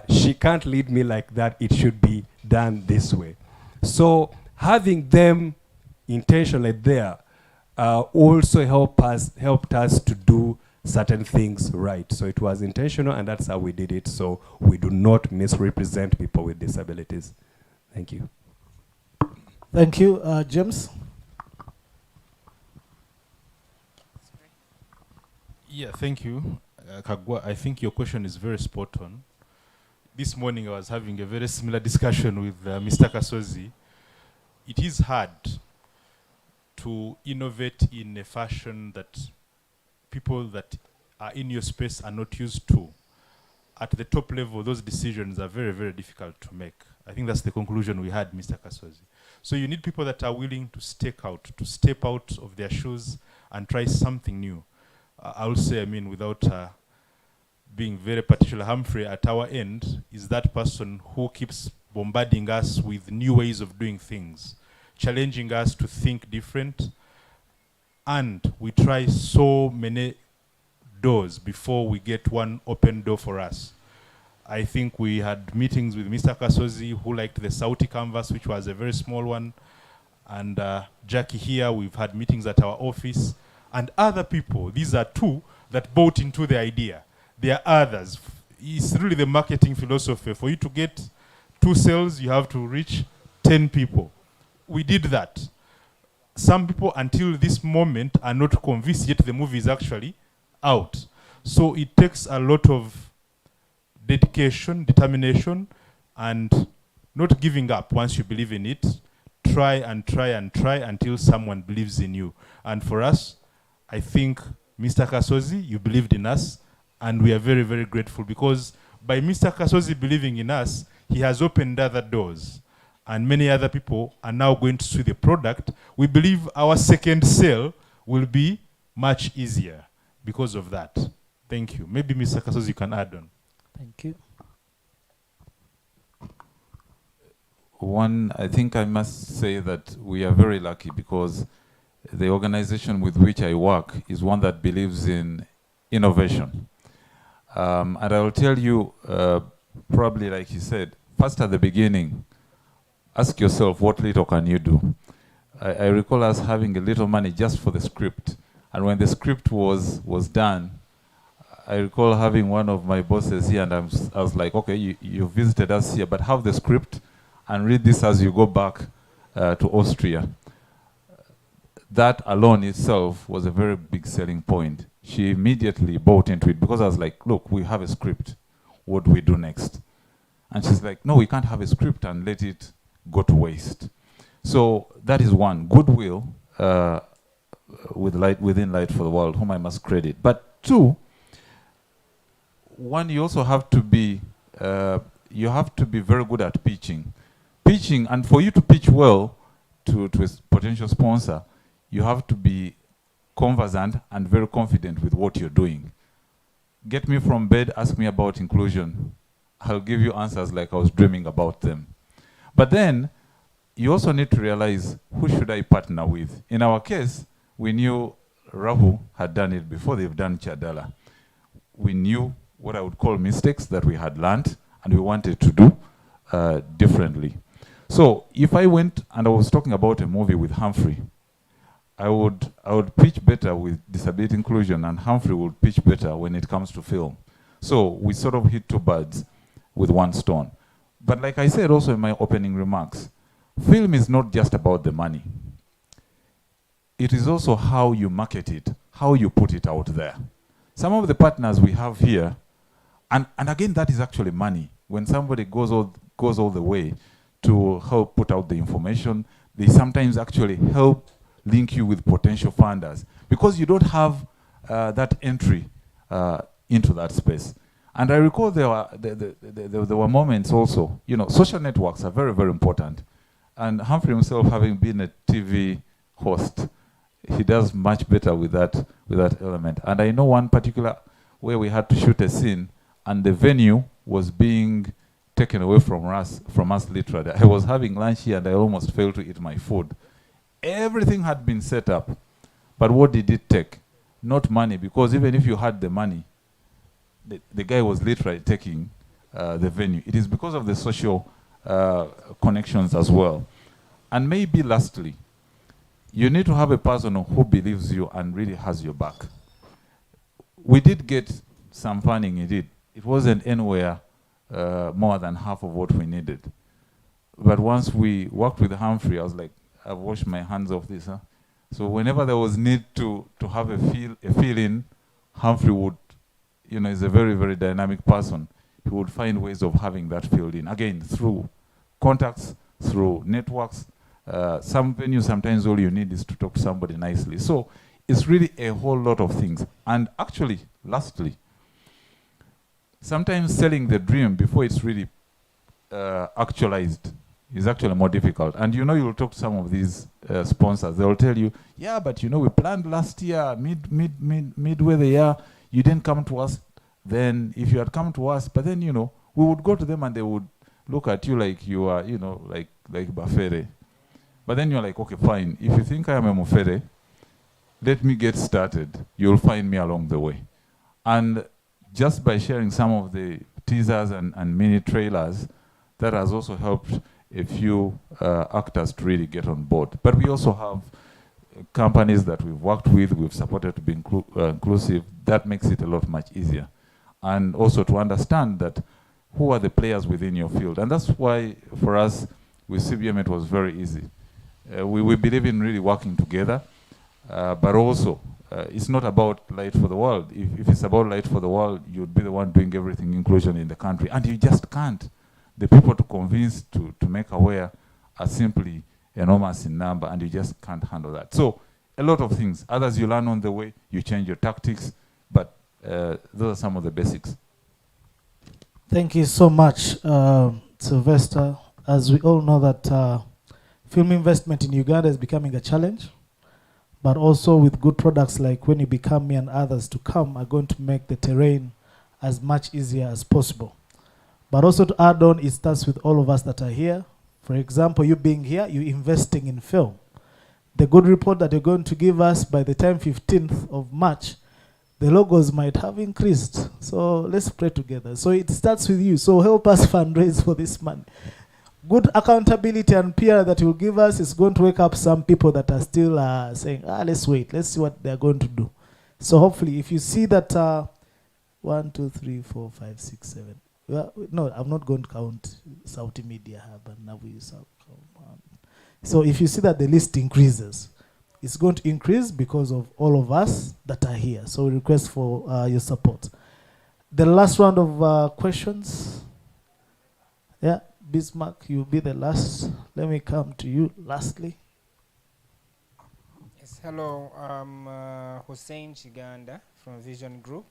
she can't lead me like that. It should be done this way. So having them intentionally there also helped us to do certain things right. So it was intentional, and that's how we did it. So we do not misrepresent people with disabilities. Thank you. Thank you, James. Yeah, thank you, Kagwa. I think your question is very spot on. This morning I was having a very similar discussion with Mr. Kasozi. It is hard to innovate in a fashion that people that are in your space are not used to. At the top level, those decisions are very, very difficult to make. I think that's the conclusion we had, Mr. Kasozi. So you need people that are willing to step out of their shoes and try something new. I will say, without being very particular, Humphrey at our end is that person who keeps bombarding us with new ways of doing things, challenging us to think different. And we try so many doors before we get one open door for us. I think we had meetings with Mr. Kasozi, who liked the Sauti canvas, which was a very small one. And Jackie here, we've had meetings at our office. And other people, these are two that bought into the idea. There are others. It's really the marketing philosophy. For you to get 2 sales, you have to reach 10 people. We did that. Some people, until this moment, are not convinced yet the movie is actually out. So it takes a lot of dedication, determination, and not giving up once you believe in it. Try and try and try until someone believes in you. And for us, I think, Mr. Kasozi, you believed in us, and we are very, very grateful, because by Mr. Kasozi believing in us, he has opened other doors, and many other people are now going to see the product. We believe our second sale will be much easier because of that. Thank you. Maybe Mr. Kasozi, you can add on. Thank you. One, I think I must say that we are very lucky, because the organization with which I work is one that believes in innovation. And I will tell you, probably like he said, first at the beginning, ask yourself, what little can you do? I recall us having a little money just for the script. And when the script was done, I recall having one of my bosses here, and I was like, okay, you visited us here, but have the script and read this as you go back to Austria. That alone itself was a very big selling point. She immediately bought into it, because I was like, look, we have a script. What do we do next? And she's like, no, we can't have a script and let it go to waste. So that is one, goodwill within Light for the World, whom I must credit. But two, one, you also have to be very good at pitching. Pitching, and for you to pitch well to a potential sponsor, you have to be conversant and very confident with what you're doing. Get me from bed, ask me about inclusion. I'll give you answers like I was dreaming about them. But then, you also need to realize, who should I partner with? In our case, we knew Rahu had done it before they've done Chadala. We knew what I would call mistakes that we had learned, and we wanted to do differently. So if I went and I was talking about a movie with Humphrey, I would pitch better with disability inclusion, and Humphrey would pitch better when it comes to film. So we sort of hit 2 birds with 1 stone. But like I said also in my opening remarks, film is not just about the money. It is also how you market it, how you put it out there. Some of the partners we have here, and again, that is actually money. When somebody goes all the way to help put out the information, they sometimes actually help link you with potential funders because you don't have that entry into that space. And I recall there were moments also, social networks are very, very important. And Humphrey himself, having been a TV host, he does much better with that element. And I know one particular where we had to shoot a scene and the venue was being taken away from us literally. I was having lunch here and I almost failed to eat my food. Everything had been set up. But what did it take? Not money, because even if you had the money, the guy was literally taking the venue. It is because of the social connections as well. And maybe lastly, you need to have a person who believes you and really has your back. We did get some funding indeed. It wasn't anywhere more than half of what we needed. But once we worked with Humphrey, I was like, I've washed my hands off this. Huh? So whenever there was need to have a feel-in, Humphrey would, is a very, very dynamic person. He would find ways of having that filled in. Again, through contacts, through networks. Some venues, sometimes all you need is to talk to somebody nicely. So it's really a whole lot of things. And actually, lastly, sometimes selling the dream before it's really actualized is actually more difficult. And you'll talk to some of these sponsors. They'll tell you, yeah, but we planned last year, midway the year, you didn't come to us. Then if you had come to us, but then, we would go to them and they would look at you like you are, like Bafere. But then you're like, okay, fine. If you think I am a Mufere, let me get started. You'll find me along the way. And just by sharing some of the teasers and mini trailers, that has also helped a few actors to really get on board. But we also have companies that we've worked with, we've supported to be inclusive. That makes it a lot much easier. And also to understand that who are the players within your field. And that's why for us, with CBM, it was very easy. We believe in really working together, but also it's not about Light for the World. If it's about Light for the World, you'd be the one doing everything inclusion in the country, and you just can't. The people to convince to make aware are simply enormous in number, and you just can't handle that. So a lot of things. Others you learn on the way, you change your tactics, but those are some of the basics. Thank you so much, Sylvester. As we all know that film investment in Uganda is becoming a challenge, but also with good products like When You Become Me and others to come are going to make the terrain as much easier as possible. But also to add on, it starts with all of us that are here. For example, you being here, you're investing in film. The good report that you're going to give us by the time 15th of March, the logos might have increased. So let's pray together. So it starts with you. So help us fundraise for this money. Good accountability and PR that you'll give us is going to wake up some people that are still saying, let's wait, let's see what they're going to do. So hopefully, if you see that 1, 2, 3, 4, 5, 6, 7. Well, no, I'm not going to count Saudi Media Hub and Navu. So if you see that the list increases, it's going to increase because of all of us that are here. So we request for your support. The last round of questions. Yeah. Bismarck, you'll be the last. Let me come to you lastly. Yes, hello. I'm Hussein Chiganda from Vision Group.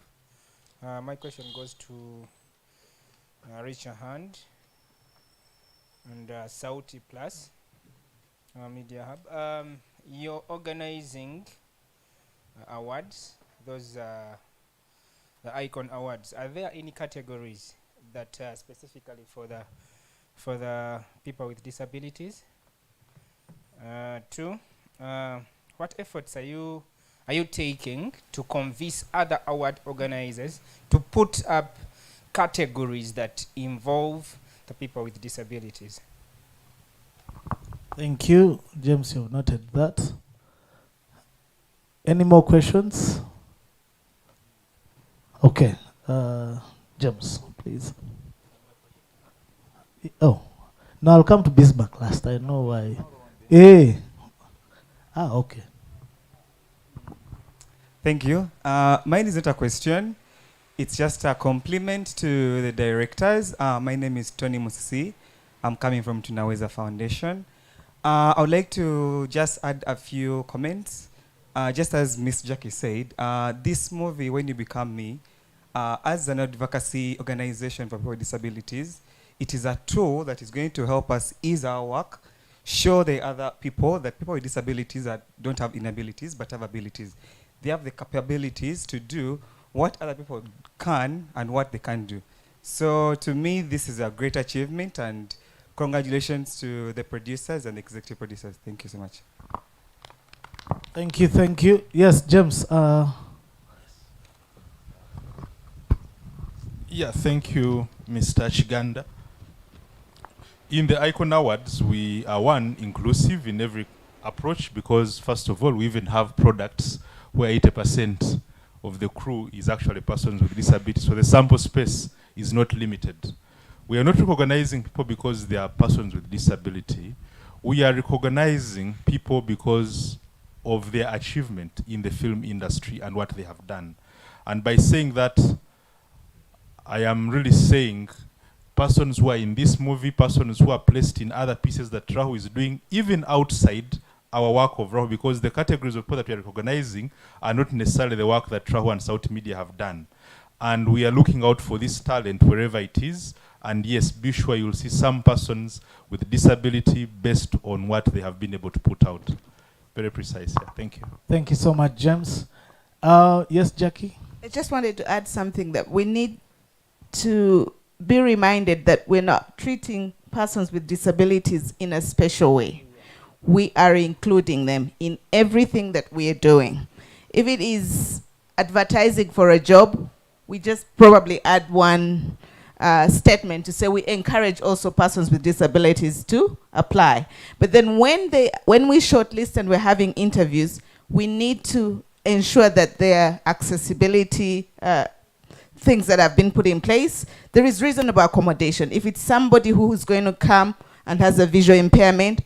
My question goes to Raise Your Hand and Sauti Plus Media Hub. You're organizing awards, those the Icon Awards. Are there any categories that specifically for the people with disabilities? 2, what efforts are you taking to convince other award organizers to put up categories that involve the people with disabilities? Thank you, James. You've noted that. Any more questions? Okay, James, please. Oh, No, I'll come to Bismarck last. I know why. Eh. Okay. Thank you. Mine is not a question. It's just a compliment to the directors. My name is Tony Musisi. I'm coming from Tunaweza Foundation. I would like to just add a few comments. Just as Miss Jackie said, this movie, When You Become Me, as an advocacy organization for people with disabilities, it is a tool that is going to help us ease our work, show the other people that people with disabilities that don't have inabilities but have abilities. They have the capabilities to do what other people can and what they can't do. So to me, this is a great achievement, and congratulations to the producers and the executive producers. Thank you so much. Thank you, thank you. Yes, James. Yeah, thank you, Mr. Chiganda. In the Icon Awards, we are inclusive in every approach, because first of all, we even have products where 80% of the crew is actually persons with disabilities. So the sample space is not limited. We are not recognizing people because they are persons with disability. We are recognizing people because of their achievement in the film industry and what they have done. And by saying that, I am really saying persons who are in this movie, persons who are placed in other pieces that Rahu is doing, even outside our work of Rahu, because the categories of people that we are recognizing are not necessarily the work that Rahu and South Media have done. And we are looking out for this talent wherever it is. And yes, be sure you'll see some persons with disability based on what they have been able to put out. Very precise. Yeah. Thank you. Thank you so much, James. Yes, Jackie? I just wanted to add something, that we need to be reminded that we're not treating persons with disabilities in a special way. We are including them in everything that we are doing. If it is advertising for a job, we just probably add one statement to say we encourage also persons with disabilities to apply. But then when we shortlist and we're having interviews, we need to ensure that there are accessibility things that have been put in place. There is reasonable accommodation. If it's somebody who is going to come and has a visual impairment,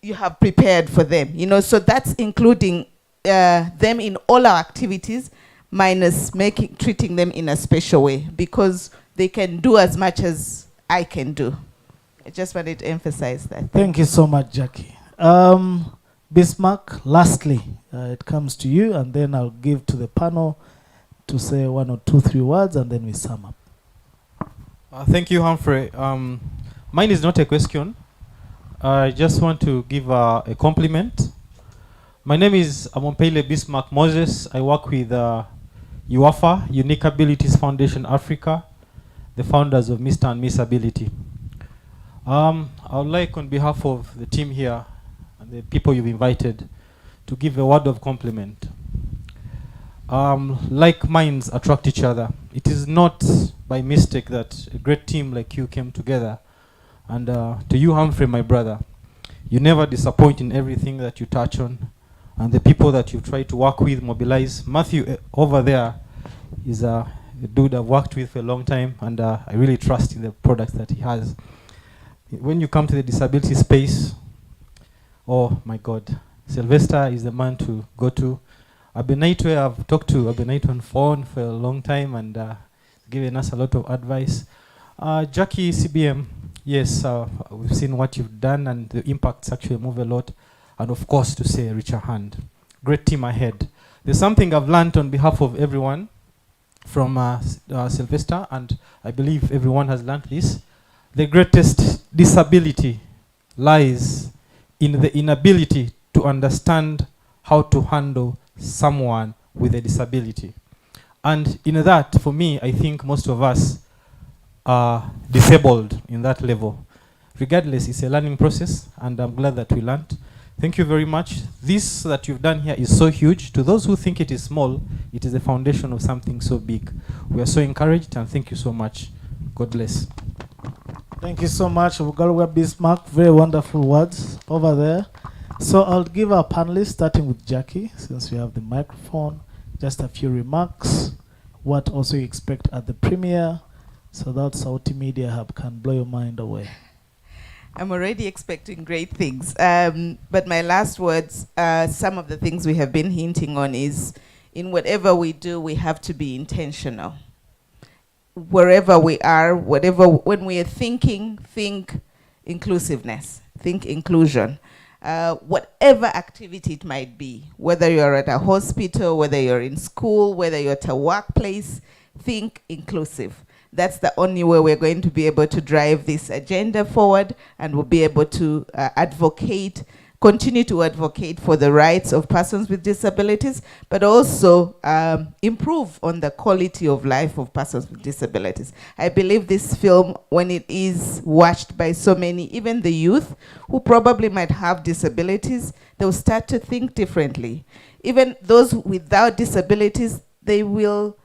you have prepared for them. So that's including them in all our activities, minus treating them in a special way, because they can do as much as I can do. I just wanted to emphasize that. Thank you so much, Jackie. Bismarck, lastly, it comes to you, and then I'll give to the panel to say 1 or 2, 3 words, and then we sum up. Thank you, Humphrey. Mine is not a question. I just want to give a compliment. My name is Amompele Bismarck Moses. I work with UAFA, Unique Abilities Foundation Africa, the founders of Mr. and Miss Ability. I would like, on behalf of the team here and the people you've invited, to give a word of compliment. Like minds attract each other. It is not by mistake that a great team like you came together. And to you, Humphrey, my brother, you never disappoint in everything that you touch on. And the people that you try to work with, mobilize. Matthew over there is a dude I've worked with for a long time, and I really trust in the products that he has. When you come to the disability space, oh my God, Sylvester is the man to go to. Abenaito, I've talked to Abenaito on phone for a long time, and given us a lot of advice. Jackie, CBM, yes, we've seen what you've done, and the impacts actually move a lot. And of course, to say reach a hand. Great team ahead. There's something I've learned on behalf of everyone from Sylvester, and I believe everyone has learned this. The greatest disability lies in the inability to understand how to handle someone with a disability. And in that, for me, I think most of us are disabled in that level. Regardless, it's a learning process, and I'm glad that we learned. Thank you very much. This that you've done here is so huge. To those who think it is small, it is the foundation of something so big. We are so encouraged, and thank you so much. God bless. Thank you so much, Ugalwa Bismarck. Very wonderful words over there. So I'll give our panelists, starting with Jackie, since we have the microphone, just a few remarks. What also you expect at the premiere, so that Saudi Media Hub can blow your mind away. I'm already expecting great things. But my last words, some of the things we have been hinting on is, in whatever we do, we have to be intentional. Wherever we are, when we are thinking, think inclusiveness, think inclusion. Whatever activity it might be, whether you're at a hospital, whether you're in school, whether you're at a workplace, think inclusive. That's the only way we're going to be able to drive this agenda forward, and we'll be able to continue to advocate for the rights of persons with disabilities, but also improve on the quality of life of persons with disabilities. I believe this film, when it is watched by so many, even the youth who probably might have disabilities, they'll start to think differently. Even those without disabilities, they will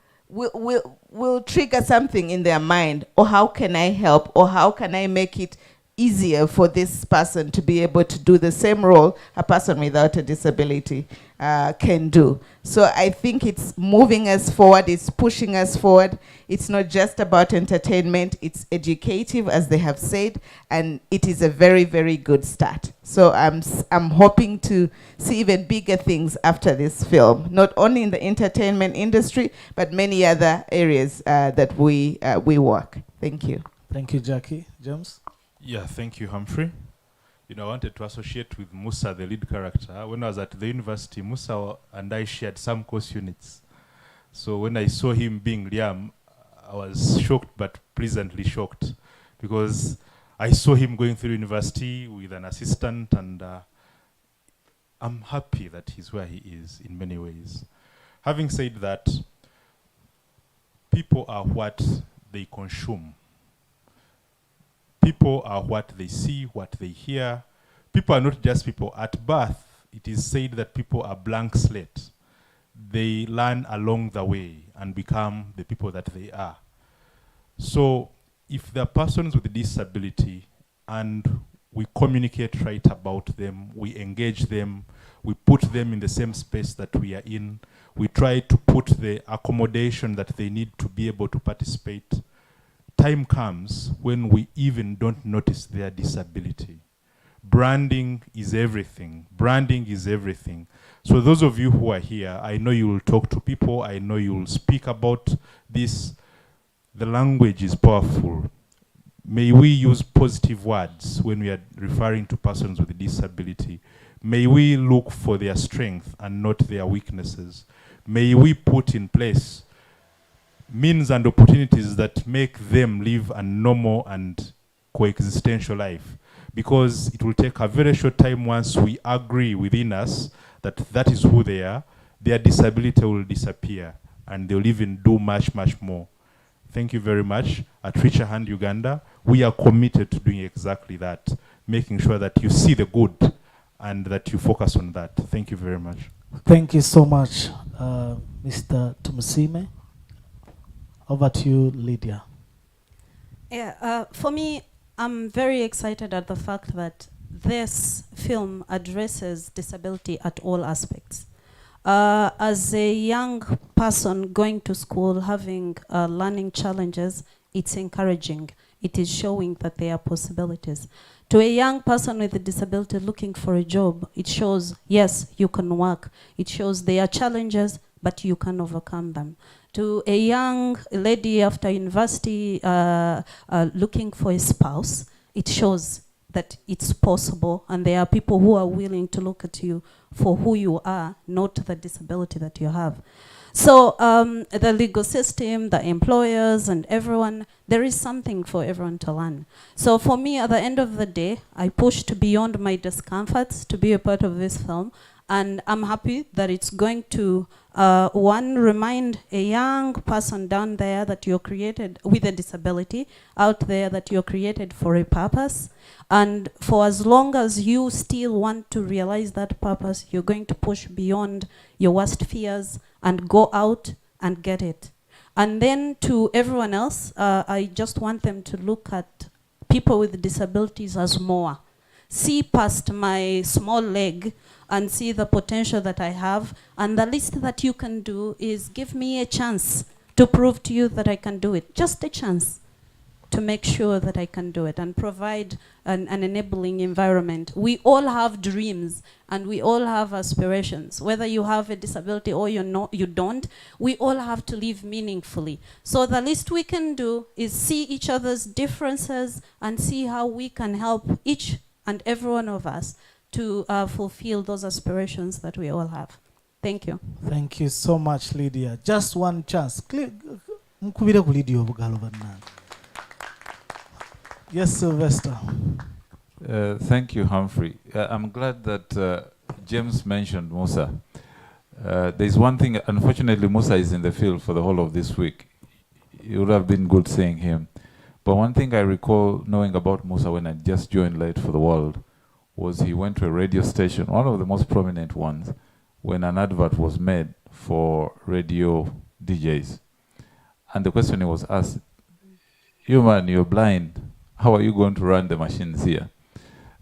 trigger something in their mind, or how can I help, or how can I make it easier for this person to be able to do the same role a person without a disability can do. So I think it's moving us forward, it's pushing us forward. It's not just about entertainment, it's educative, as they have said, and it is a very, very good start. So I'm hoping to see even bigger things after this film, not only in the entertainment industry, but many other areas that we work. Thank you. Thank you, Jackie. James? Yeah, thank you, Humphrey. You know, I wanted to associate with Musa, the lead character. When I was at the university, Musa and I shared some course units. So when I saw him being Liam, I was shocked, but pleasantly shocked, because I saw him going through university with an assistant, and I'm happy that he's where he is in many ways. Having said that, people are what they consume. People are what they see, what they hear. People are not just people. At birth, it is said that people are blank slate. They learn along the way and become the people that they are. So if there are persons with disability and we communicate right about them, we engage them, we put them in the same space that we are in, we try to put the accommodation that they need to be able to participate, time comes when we even don't notice their disability. Branding is everything. Branding is everything. So those of you who are here, I know you will talk to people, I know you will speak about this. The language is powerful. May we use positive words when we are referring to persons with disability. May we look for their strength and not their weaknesses. May we put in place means and opportunities that make them live a normal and coexistential life. Because it will take a very short time once we agree within us that that is who they are, their disability will disappear and they'll even do much, much more. Thank you very much. At Reach a Hand Uganda, we are committed to doing exactly that, making sure that you see the good and that you focus on that. Thank you very much. Thank you so much, Mr. Tumusime. Over to you, Lydia. Yeah, for me, I'm very excited at the fact that this film addresses disability at all aspects. As a young person going to school, having learning challenges, it's encouraging. It is showing that there are possibilities. To a young person with a disability looking for a job, it shows, yes, you can work. It shows there are challenges, but you can overcome them. To a young lady after university looking for a spouse, it shows that it's possible, and there are people who are willing to look at you for who you are, not the disability that you have. So the legal system, the employers, and everyone, there is something for everyone to learn. So for me, at the end of the day, I pushed beyond my discomforts to be a part of this film. And I'm happy that it's going to, one, remind a young person down there that you're created with a disability, out there that you're created for a purpose. And for as long as you still want to realize that purpose, you're going to push beyond your worst fears and go out and get it. And then to everyone else, I just want them to look at people with disabilities as more. See past my small leg and see the potential that I have. And the least that you can do is give me a chance to prove to you that I can do it. Just a chance. to make sure that I can do it and provide an enabling environment. We all have dreams and we all have aspirations. Whether you have a disability or you don't, we all have to live meaningfully. So the least we can do is see each other's differences and see how we can help each and every one of us to fulfill those aspirations that we all have. Thank you. Thank you so much, Lydia. Just one chance. Mkubira ku Lydia obugalo bannange. Yes, Sylvester. Thank you, Humphrey. I'm glad that James mentioned Musa. There's one thing, unfortunately, Musa is in the field for the whole of this week. It would have been good seeing him. But one thing I recall knowing about Musa when I just joined Light for the World was he went to a radio station, one of the most prominent ones, when an advert was made for radio DJs. And the question was asked, "You man, you're blind. How are you going to run the machines here?"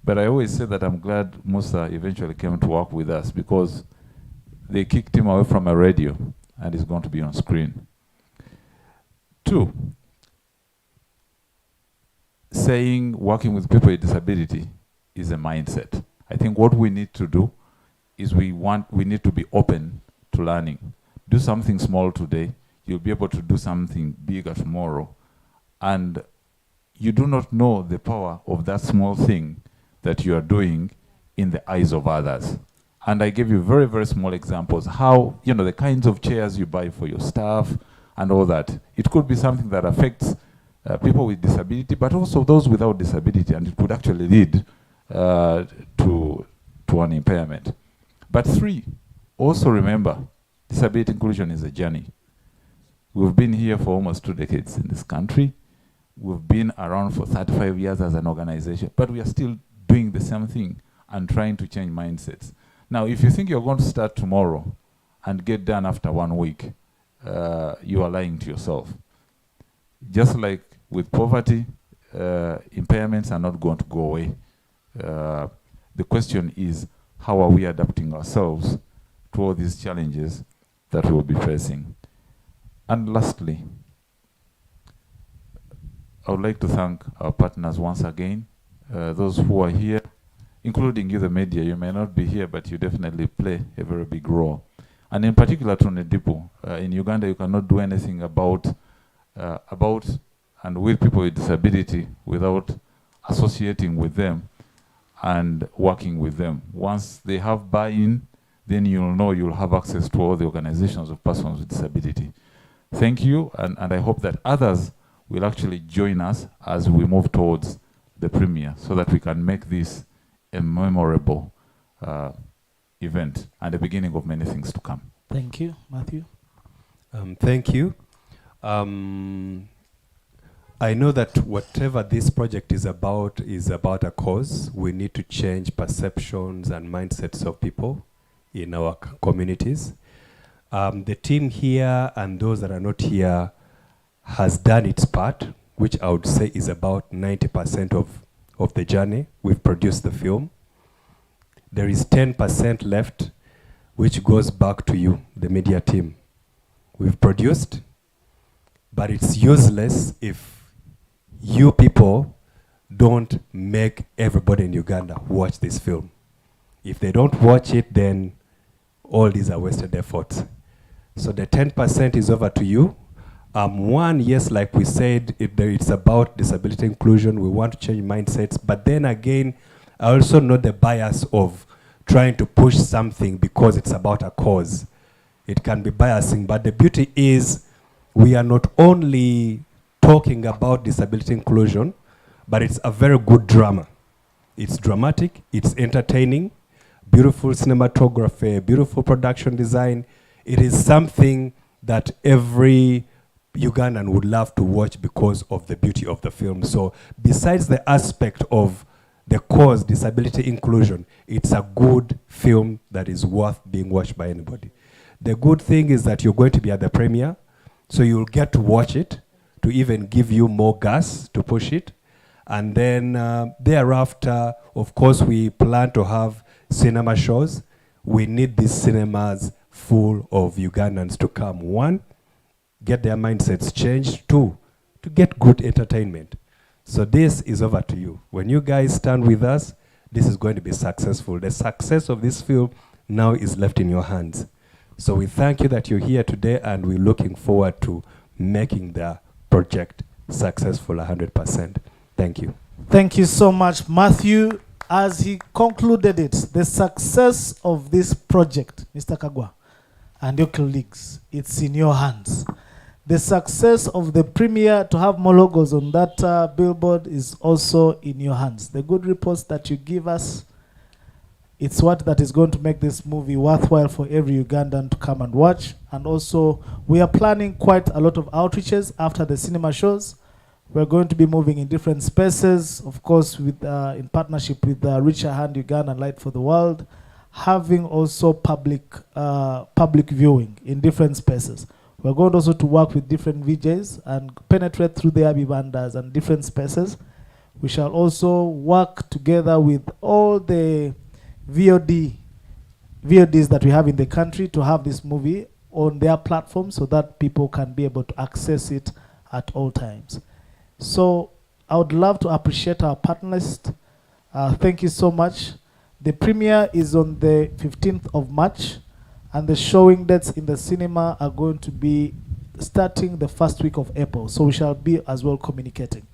But I always say that I'm glad Musa eventually came to work with us because they kicked him away from a radio and he's going to be on screen. 2, saying working with people with disability is a mindset. I think what we need to do is we need to be open to learning. Do something small today, you'll be able to do something bigger tomorrow. And you do not know the power of that small thing that you are doing in the eyes of others. And I gave you very, very small examples, how, the kinds of chairs you buy for your staff and all that. It could be something that affects people with disability, but also those without disability, and it could actually lead to an impairment. But 3, also remember, disability inclusion is a journey. We've been here for almost 2 decades in this country. We've been around for 35 years as an organization, but we are still doing the same thing and trying to change mindsets. Now, if you think you're going to start tomorrow and get done after 1 week, you are lying to yourself. Just like with poverty, impairments are not going to go away. The question is, how are we adapting ourselves to all these challenges that we'll be facing? And lastly, I would like to thank our partners once again, those who are here, including you, the media. You may not be here, but you definitely play a very big role. And in particular, Tunedipo, in Uganda, you cannot do anything about and with people with disability without associating with them and working with them. Once they have buy-in, then you'll know you'll have access to all the organizations of persons with disability. Thank you, and I hope that others will actually join us as we move towards the premiere so that we can make this a memorable event and the beginning of many things to come. Thank you. Matthew? Thank you. I know that whatever this project is about a cause. We need to change perceptions and mindsets of people in our communities. The team here and those that are not here has done its part, which I would say is about 90% of the journey. We've produced the film. There is 10% left, which goes back to you, the media team. We've produced, but it's useless if you people don't make everybody in Uganda watch this film. If they don't watch it, then all these are wasted efforts. So the 10% is over to you. One, yes, like we said, it's about disability inclusion. We want to change mindsets. But then again, I also know the bias of trying to push something because it's about a cause. It can be biasing, but the beauty is we are not only talking about disability inclusion, but it's a very good drama. It's dramatic, it's entertaining, beautiful cinematography, beautiful production design. It is something that every Ugandan would love to watch because of the beauty of the film. So besides the aspect of the cause, disability inclusion, it's a good film that is worth being watched by anybody. The good thing is that you're going to be at the premiere, so you'll get to watch it, to even give you more gas to push it. And then thereafter, of course, we plan to have cinema shows. We need these cinemas full of Ugandans to come. 1, get their mindsets changed. 2, to get good entertainment. So this is over to you. When you guys stand with us, this is going to be successful. The success of this film now is left in your hands. So we thank you that you're here today, and we're looking forward to making the project successful 100%. Thank you. Thank you so much, Matthew. As he concluded it, the success of this project, Mr. Kagwa, and your colleagues, it's in your hands. The success of the premiere, to have more logos on that billboard, is also in your hands. The good reports that you give us, it's what that is going to make this movie worthwhile for every Ugandan to come and watch. And also, we are planning quite a lot of outreaches after the cinema shows. We're going to be moving in different spaces, of course, with in partnership with Reach a Hand Uganda and Light for the World, having also public viewing in different spaces. We're going also to work with different VJs and penetrate through the Abibandas and different spaces. We shall also work together with all the VODs that we have in the country to have this movie on their platform so that people can be able to access it at all times. So I would love to appreciate our panelists. Thank you so much. The premiere is on the 15th of March, and the showing dates in the cinema are going to be starting the first week of April. So we shall be as well communicating.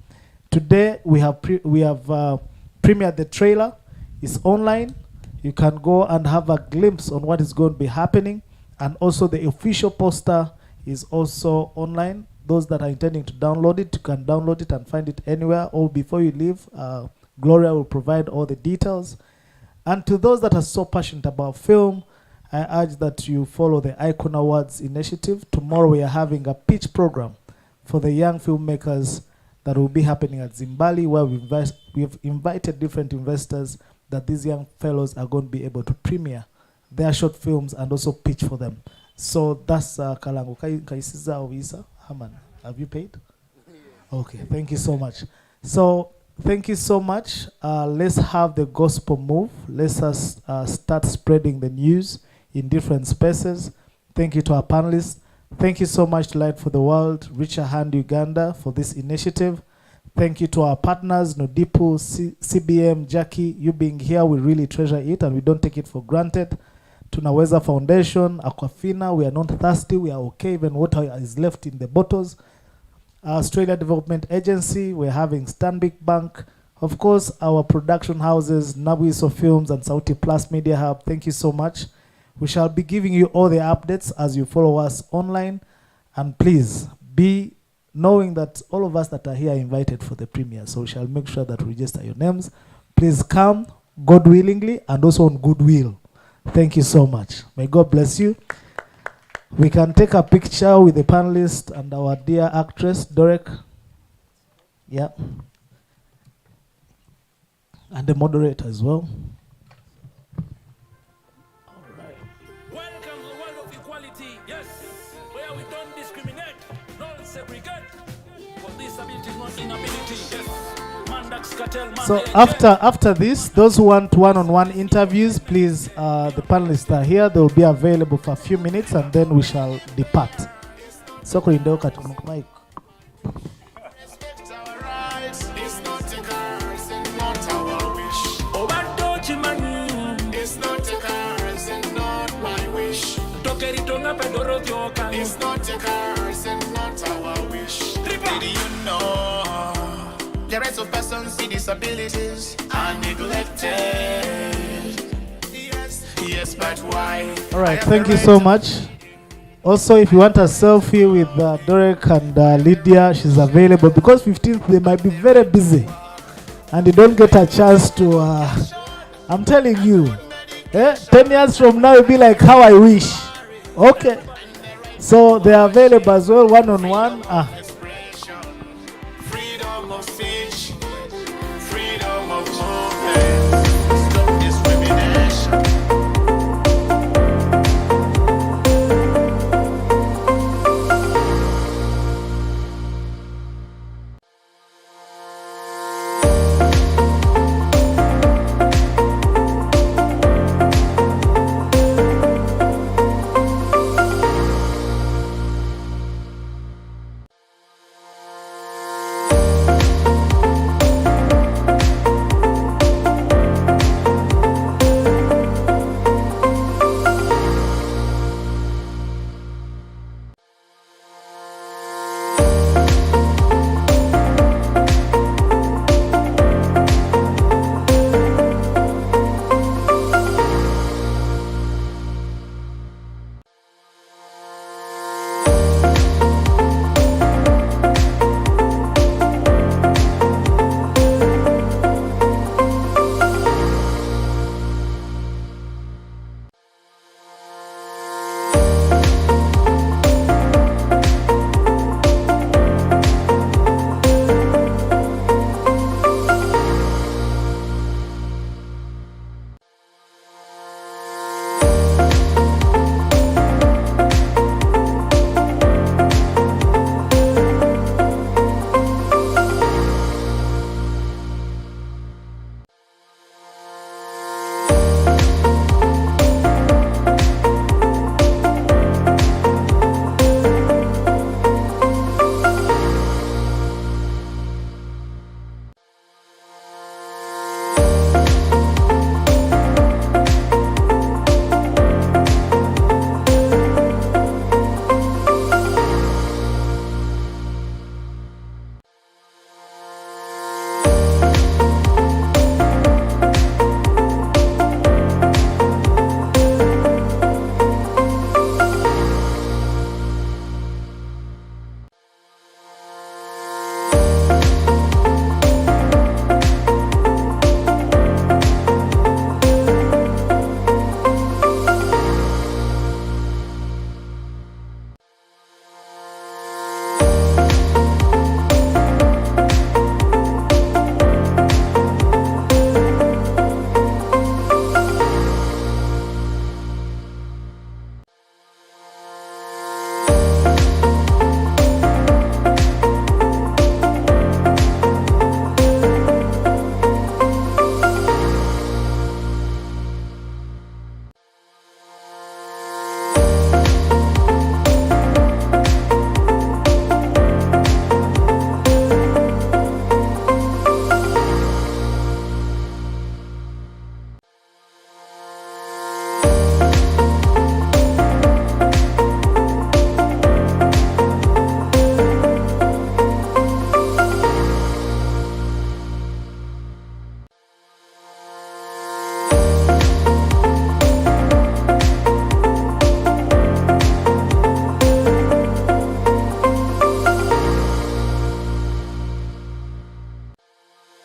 Today we have premiered the trailer. It's online. You can go and have a glimpse on what is going to be happening. And also the official poster is also online. Those that are intending to download it, you can download it and find it anywhere. Or before you leave, Gloria will provide all the details. And to those that are so passionate about film, I urge that you follow the Icon Awards initiative. Tomorrow we are having a pitch program for the young filmmakers that will be happening at Zimbali, where we've invited different investors that these young fellows are going to be able to premiere their short films and also pitch for them. So that's Kalango. Kaisiza or Isa? Haman, have you paid? Okay, thank you so much. So thank you so much. Let's have the gospel move. Let's start spreading the news in different spaces. Thank you to our panelists. Thank you so much to Light for the World, Reach a Hand Uganda for this initiative. Thank you to our partners, Nodipu, CBM, Jackie. You being here, we really treasure it and we don't take it for granted. To Naweza Foundation, Aquafina, we are not thirsty, we are okay, even water is left in the bottles. Australia Development Agency, we're having Stanbic Bank. Of course, our production houses, Nabuiso Films and Sauti Plus Media Hub, thank you so much. We shall be giving you all the updates as you follow us online. And please, be knowing that all of us that are here are invited for the premiere. So we shall make sure that we register your names. Please come, God willingly, and also on goodwill. Thank you so much. May God bless you. We can take a picture with the panelist and our dear actress, Dorek. Yeah. And the moderator as well. Welcome to the world of equality, yes, where we don't discriminate, don't segregate. But disability is not inability, yes. So after this, those who want one-on-one interviews, please, the panelists are here. They will be available for a few minutes, and then we shall depart. So Mike. It's not a curse and not our wish. Did you know the rights of persons with disabilities are neglected? Yes, but why? All right, thank you so much. Also, if you want a selfie with Dorek and Lydia, she's available because 15th they might be very busy and they don't get a chance to. I'm telling you, 10 years from now, it'll be like how I wish. Okay. So they are available as well, one-on-one.